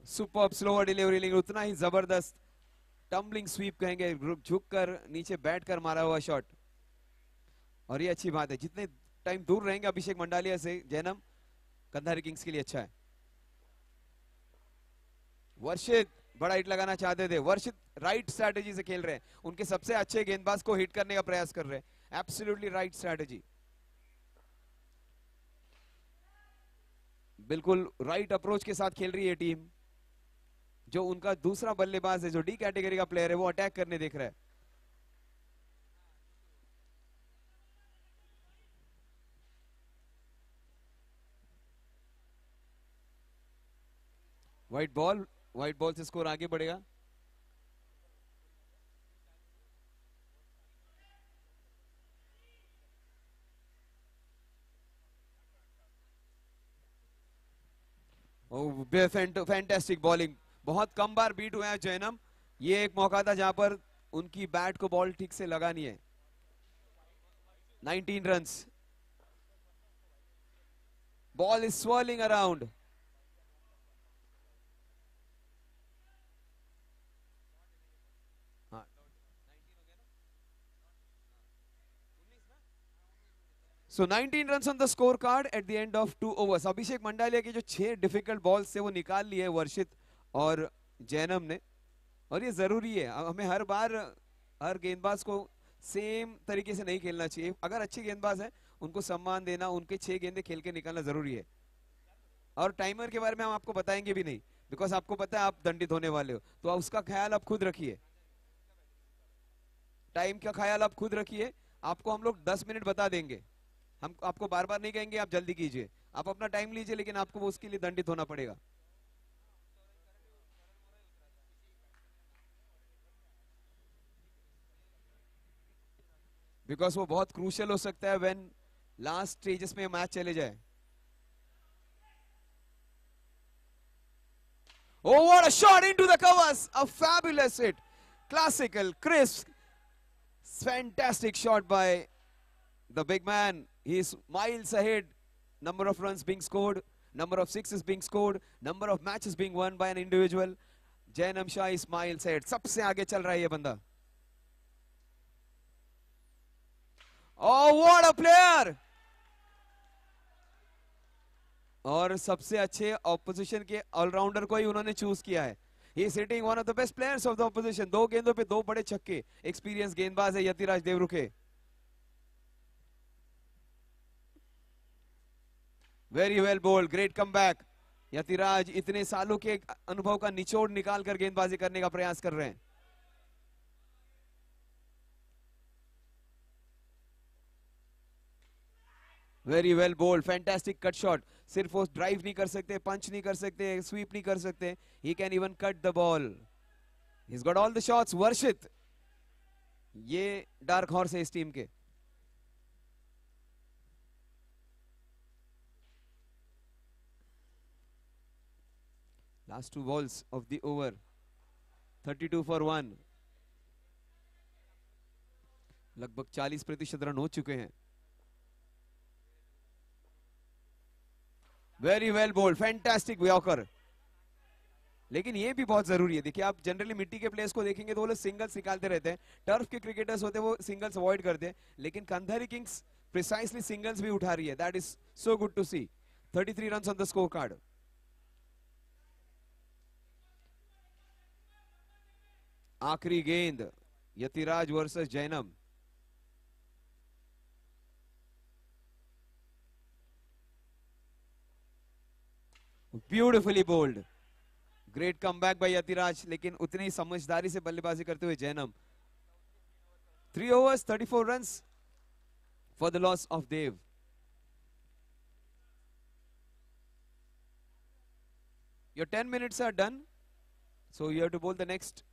Speaker 2: सुपर स्लोअर डिलीवरी, लेकिन उतना ही जबरदस्त टम्बलिंग स्वीप कहेंगे, झुक कर नीचे बैठ कर मारा हुआ शॉट। और ये अच्छी बात है, जितने टाइम दूर रहेंगे अभिषेक मंडालिया से जैनम, कंधारी किंग्स के लिए अच्छा है। वर्षित बड़ा हिट लगाना चाहते थे, वर्षित राइट स्ट्रैटेजी से खेल रहे हैं, उनके सबसे अच्छे गेंदबाज को हिट करने का प्रयास कर रहे हैं। एब्सोल्युटली राइट स्ट्रैटेजी, बिल्कुल राइट अप्रोच के साथ खेल रही है टीम। जो उनका दूसरा बल्लेबाज है, जो डी कैटेगरी का प्लेयर है, वो अटैक करने देख रहा है। व्हाइट बॉल से स्कोर आगे बढ़ेगा। फैंटास्टिक बॉलिंग, बहुत कम बार बीट हुए हैं जैनम। ये एक मौका था जहां पर उनकी बैट को बॉल ठीक से लगा नहीं है। 19 runs, ball is swirling around. So 19 runs on the scorecard at the end of 2 overs. अभिषेक मंडालिया के जो 6 डिफिकल्ट बॉल्स थे वो निकाल लिए वर्षित और जैनम ने, और ये जरूरी है। हमें हर बार हर गेंदबाज को सेम तरीके से नहीं खेलना चाहिए। अगर अच्छे गेंदबाज हैं उनको सम्मान देना, उनके 6 गेंदे खेल के निकालना जरूरी है। और टाइमर के बारे में हम आपको बताएंगे भी नहीं, बिकॉज आपको पता है आप दंडित होने वाले हो, तो उसका ख्याल आप खुद रखिए। टाइम का ख्याल आप खुद रखिए। आपको हम लोग 10 मिनट बता देंगे, हम आपको बार बार नहीं कहेंगे आप जल्दी कीजिए, आप अपना टाइम लीजिए, लेकिन आपको वो उसके लिए दंडित होना पड़ेगा। बिकॉज वो बहुत क्रूशियल हो सकता है व्हेन लास्ट स्टेजेस में मैच चले जाए। Oh, what a shot into the covers! A fabulous hit, classical, crisp, fantastic shot by the big man. He is miles ahead. Number of runs being scored, number of sixes being scored, number of matches being won by an individual. Jainam Shah is miles ahead. सबसे आगे चल रहा है ये बंदा। Oh, what a player! और सबसे अच्छे ऑपोजिशन के ऑलराउंडर को ही उन्होंने चूज किया है। He is hitting one of the best players of the opposition. 2 गेंदों पे 2 बड़े छक्के, एक्सपीरियंस गेंदबाज है यतिराज देवरुखे। Very well bold, great comeback. Yathiraj इतने सालों के अनुभव का निचोड़ निकाल कर गेंदबाजी करने का प्रयास कर रहे हैं। Very well bowled, fantastic cut shot. सिर्फ वो ड्राइव नहीं कर सकते, पंच नहीं कर सकते, स्वीप नहीं कर सकते, he can even cut the ball. He has got all the shots. Varshit ये डार्क हॉर्स है इस टीम के। Last 2 balls of the over, 32 for 1। लगभग 40% रन हो चुके हैं। Very well bowled, fantastic yorker. लेकिन ये भी बहुत जरूरी है। देखिए आप जनरली मिट्टी के प्लेयर्स को देखेंगे तो वो लोग सिंगल्स निकालते रहते हैं, टर्फ के क्रिकेटर्स होते हैं वो सिंगल्स अवॉइड करते हैं, लेकिन कंधारी किंग्स प्रिसाइसली सिंगल्स भी उठा रही है। That is so good to see. 33 runs on the score card. आखिरी गेंद, Yatiraj versus Jainam. Beautifully bowled, great comeback by Yatiraj, लेकिन उतनी समझदारी से बल्लेबाजी करते हुए Jainam. 3 overs, 34 runs for the loss of Dev. Your 10 minutes are done. So you have to bowl the next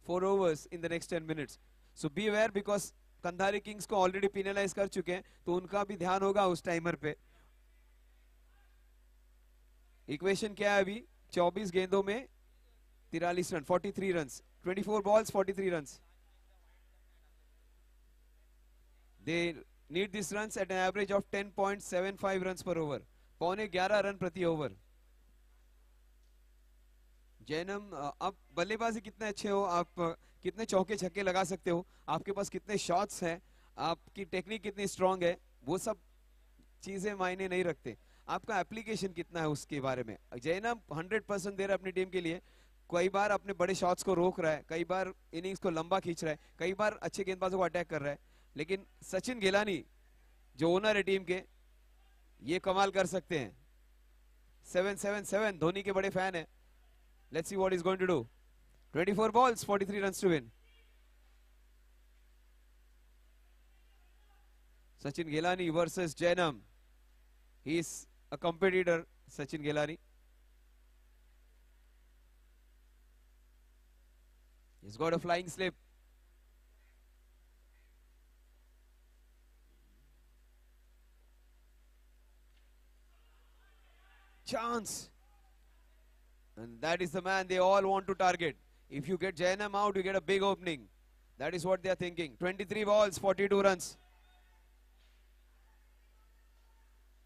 Speaker 2: 4 overs in the next 10 minutes. So be aware because Kandhari Kings को already penalise कर चुके हैं तो उनका भी ध्यान होगा उस टाइमर पे. Equation क्या है अभी? 24 गेंदों में 43 run, 43 runs, 24 balls, 43 runs. They need these runs at an average of 10.75 runs per over. पौने 11 रन प्रति ओवर. जैनम, आप बल्लेबाजी कितने अच्छे हो, आप कितने चौके छक्के लगा सकते हो, आपके पास कितने शॉट्स हैं, आपकी टेक्निक कितनी स्ट्रांग है, वो सब चीजें मायने नहीं रखते. आपका एप्लीकेशन कितना है उसके बारे में. जैनम 100% दे रहा है अपनी टीम के लिए. कई बार अपने बड़े शॉट्स को रोक रहा है, कई बार इनिंग्स को लंबा खींच रहा है, कई बार अच्छे गेंदबाजों को अटैक कर रहा है. लेकिन सचिन गिलानी जो ओनर है टीम के, ये कमाल कर सकते हैं. 777 धोनी के बड़े फैन है. Let's see what he's going to do. 24 balls, 43 runs to win. Sachin Gilani versus Jainam. He's a competitor, Sachin Gilani. He's got a flying slip. Chance. And that is the man they all want to target. If you get Jainam out, you get a big opening. That is what they are thinking. 23 balls, 42 runs.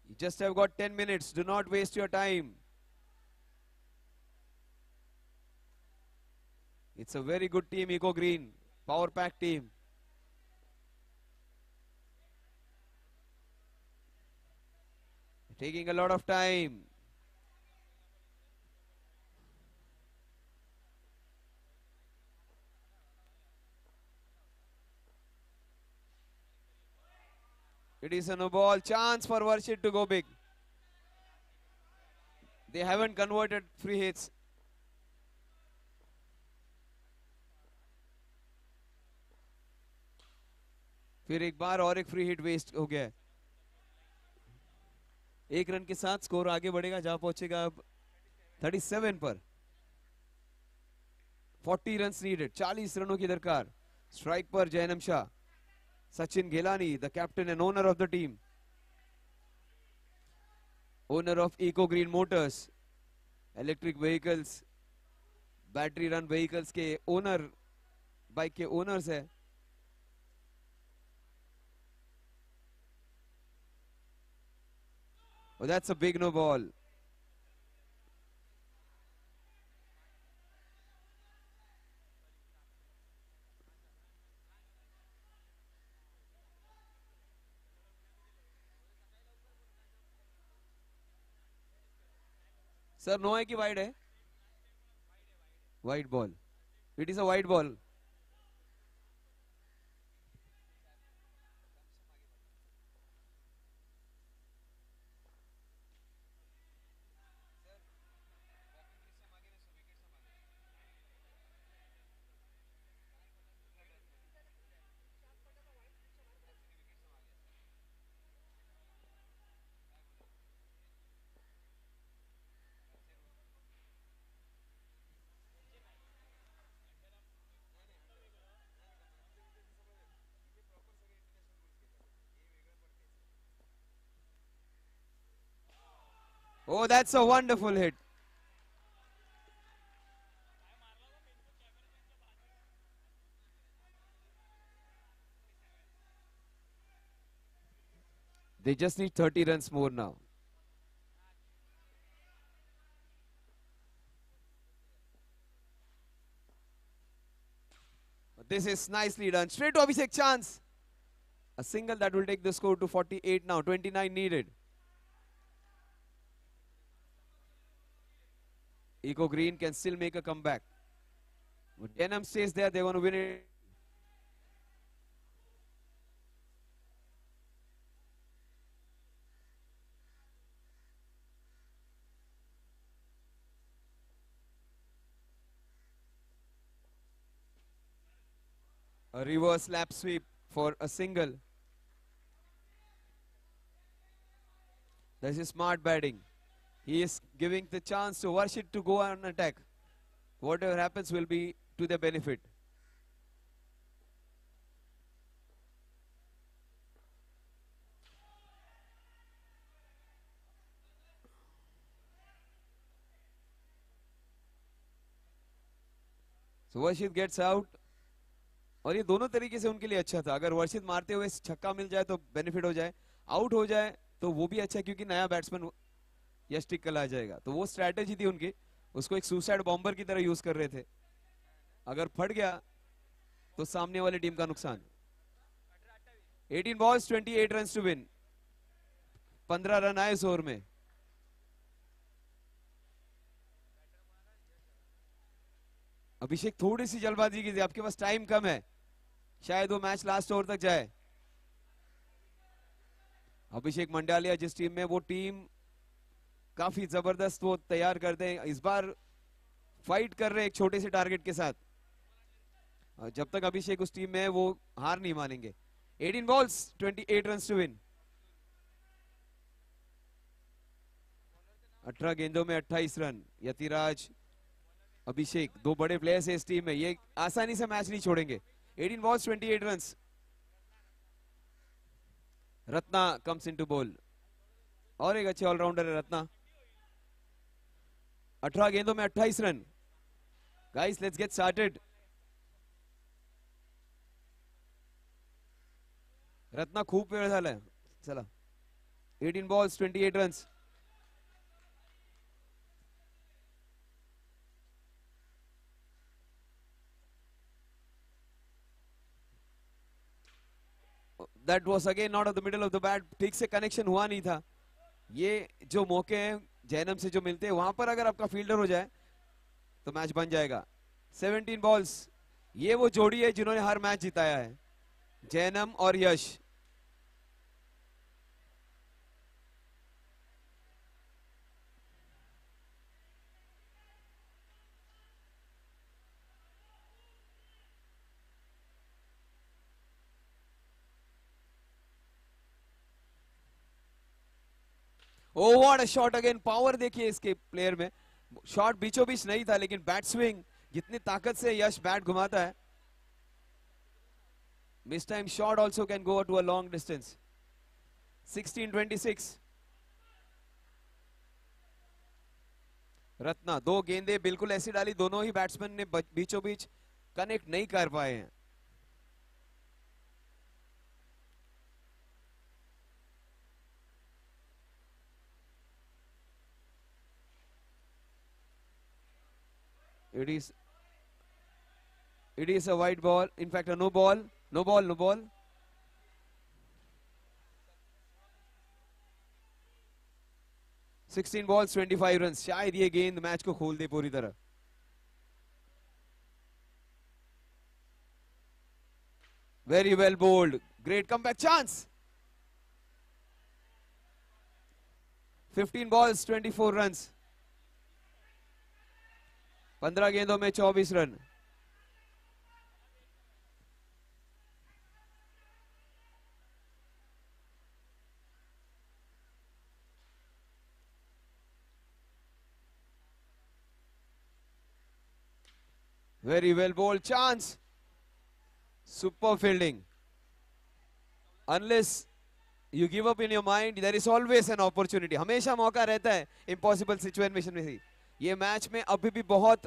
Speaker 2: You just have got 10 minutes. Do not waste your time. It's a very good team, Eco Green. Power pack team. Taking a lot of time. It is a no ball. Chance for Varshit to go big. They haven't converted free hits. फिर एक बार और एक free hit waste हो गया. एक run के साथ score आगे बढ़ेगा, जहां पहुंचेगा अब 37 पर. 40 रन नीडेड, 40 रनों की दरकार. Strike per Jainam Shah. Sachin Gilani, the captain and owner of the team. Owner of Eco Green Motors. Electric vehicles, battery run vehicles के owner, bike के owners है. Oh, that's a big no ball. Sir no है कि wide है? Wide ball. It is a wide ball. Oh, that's a wonderful hit. They just need 30 runs more now. This is nicely done. Straight to Abhishek, chance. A single that will take the score to 48 now. 29 needed. Eco Green can still make a comeback. But Denham stays there, they're going to win it. A reverse lap sweep for a single. This is smart batting. He is giving the chance to Varshit to go on attack. Whatever happens will be to their benefit. So Varshit gets out. और ये दोनों तरीके से उनके लिए अच्छा था. अगर वर्षित मारते हुए छक्का मिल जाए तो बेनिफिट हो जाए, आउट हो जाए तो वो भी अच्छा, क्योंकि नया बैट्समैन यश टिक्कल आ जाएगा. तो वो स्ट्रैटेजी थी उनकी, उसको एक सुसाइड बॉम्बर की तरह यूज कर रहे थे. अगर फट गया तो सामने वाली टीम का नुकसान. 18 balls 28 run to win. 15 run आए इस ओवर में. अभिषेक थोड़ी सी जल्दबाजी की थी, आपके पास टाइम कम है, शायद वो मैच लास्ट ओवर तक जाए. अभिषेक मंडालिया जिस टीम में, वो टीम काफी जबरदस्त वो तैयार करते हैं. इस बार फाइट कर रहे हैं एक छोटे से टारगेट के साथ. जब तक अभिषेक उस टीम में है वो हार नहीं मानेंगे. 18 बॉल्स 28 रन टू विन. 18 गेंदों में 28 रन. यतिराज, अभिषेक, दो बड़े प्लेयर्स है इस टीम में, ये आसानी से मैच नहीं छोड़ेंगे. 18 balls 28 run. Ratna comes into ball. और एक अच्छे ऑलराउंडर है रत्ना. 18 गेंदों में 28 run. Guys let's get started. Ratna खूप वेळ झालाय. चला. 18 balls 28 run. That was again not of the middle of the bat. ठीक से कनेक्शन हुआ नहीं था. ये जो मौके हैं जैनम से जो मिलते हैं, वहां पर अगर आपका फील्डर हो जाए तो मैच बन जाएगा. 17 बॉल्स. ये वो जोड़ी है जिन्होंने हर मैच जिताया है, जैनम और यश. Oh, what a shot again. Power देखिए इसके प्लेयर में. शॉट बीचों बीच नहीं था, लेकिन बैट स्विंग जितनी ताकत से यश बैट घुमाता है. Mistime shot also can go to a long distance. 16-26. Ratna, दो गेंदे बिल्कुल ऐसी डाली, दोनों ही बैट्समैन ने बीचों बीच कनेक्ट नहीं कर पाए हैं. It is a white ball. In fact, a no ball. No ball. No ball. Sixteen balls, 25 runs. शायद ये गेंद मैच को खोल दे पूरी तरह. Very well bowled. Great comeback chance. 15 balls, 24 runs. 15 गेंदों में 24 run. Very well bowled chance. Super fielding. Unless you give up in your mind, there is always an opportunity. हमेशा मौका रहता है impossible situation में ही. ये मैच में अभी भी बहुत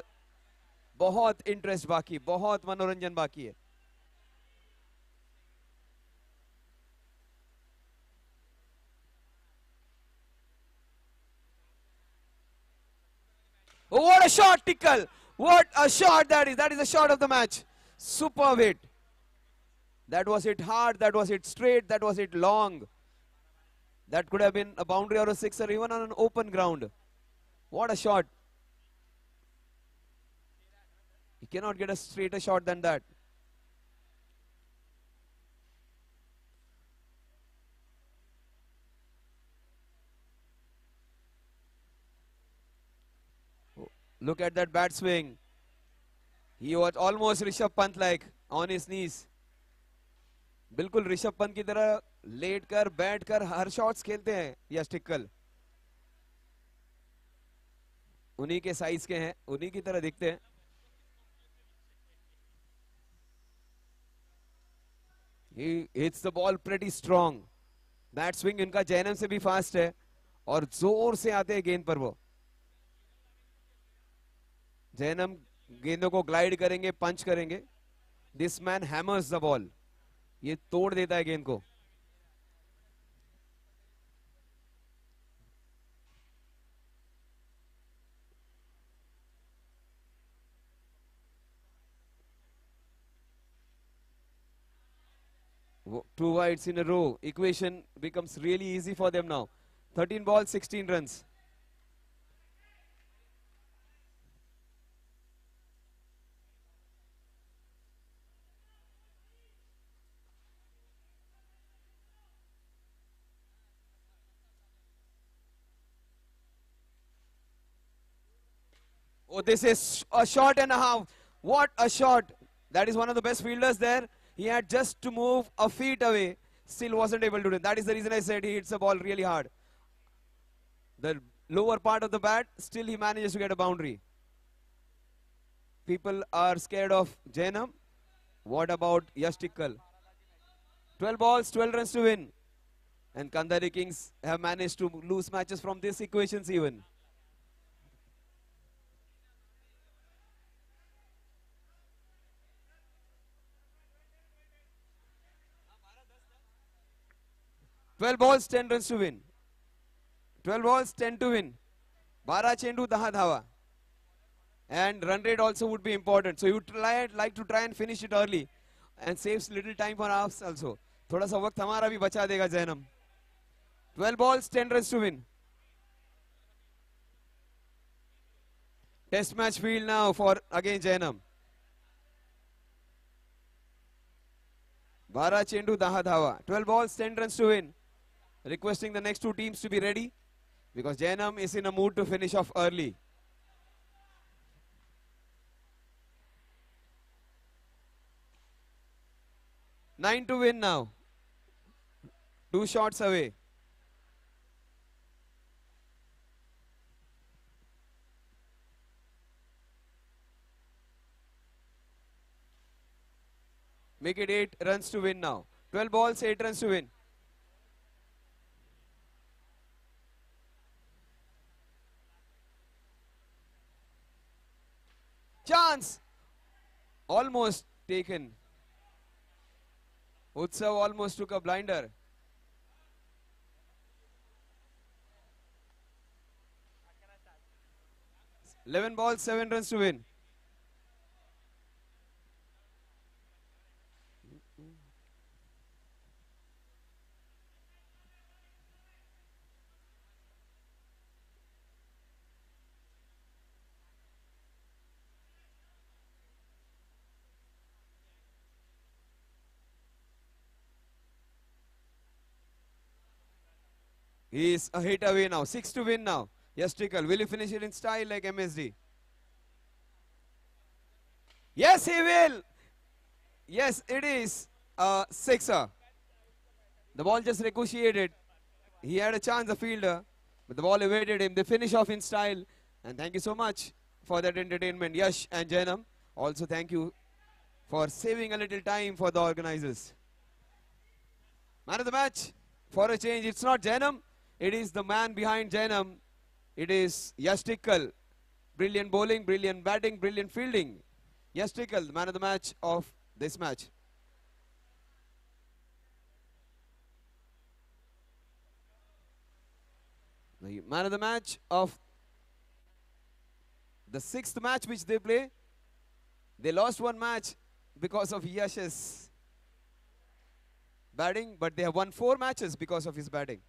Speaker 2: बहुत इंटरेस्ट बाकी, बहुत मनोरंजन बाकी है. Oh, what a shot, Tickle! What a shot that is! That is the shot of the match. Superb hit. That was hit hard, that was hit straight, that was hit long. That could have been a boundary or a sixer even on an open ground. What a shot. You cannot get a straighter shot than that. Look at that bat swing. He was almost Rishabh Pant like on his knees. बिल्कुल ऋषभ पंत की तरह late कर बैठ कर हर shots खेलते हैं यश टिक्कल। उन्हीं के size के हैं, उन्हीं की तरह दिखते हैं। He hits the ball pretty strong. That swing इनका जैनम से भी फास्ट है और जोर से आते हैं गेंद पर वो। जैनम गेंदों को ग्लाइड करेंगे, पंच करेंगे। दिस मैन हैमर्स द बॉल, ये तोड़ देता है गेंद को। Two wides in a row. Equation becomes really easy for them now. 13 balls, 16 runs. Oh, this is a shot and a half. What a shot. That is one of the best fielders there. He had just to move a feet away. Still wasn't able to do it. That is the reason I said he hits the ball really hard. The lower part of the bat, still he manages to get a boundary. People are scared of Jainam. What about Yash Tikkal? 12 balls, 12 runs to win. And Kandari Kings have managed to lose matches from these equations even. "12 balls, 10 runs to win. 12 balls, 10 to win. 12 चेंडू 10 धावा. And run rate also would be important. So you like to try and finish it early. And saves little time for us also. थोड़ा सा वक्त हमारा भी बचा देगा Jainam. 12 balls, 10 runs to win. Test match field now for again Jainam. 12 चेंडू 10 धावा. 12 balls, 10 runs to win. Requesting the next two teams to be ready because Jainam is in a mood to finish off early. Nine to win now. 2 shots away. Make it 8 runs to win now. 12 balls, 8 runs to win. Chance! Almost taken. Utsav almost took a blinder. "11 balls, 7 runs to win. He is a hit away now. 6 to win now. Yes, Tickle. Will he finish it in style like MSD? Yes, he will. Yes, it is a sixer. The ball just ricocheted. He had a chance, the fielder, but the ball evaded him. They finish off in style. And thank you so much for that entertainment, Yash and Jainam. Also, thank you for saving a little time for the organizers. Man of the match, for a change, it's not Jainam. It is the man behind Jainam. It is Yash Tikkal. Brilliant bowling, brilliant batting, brilliant fielding. Yash Tikkal, the man of the match of this match. The man of the match of the 6th match which they play. They lost one match because of Yash's batting, but they have won 4 matches because of his batting.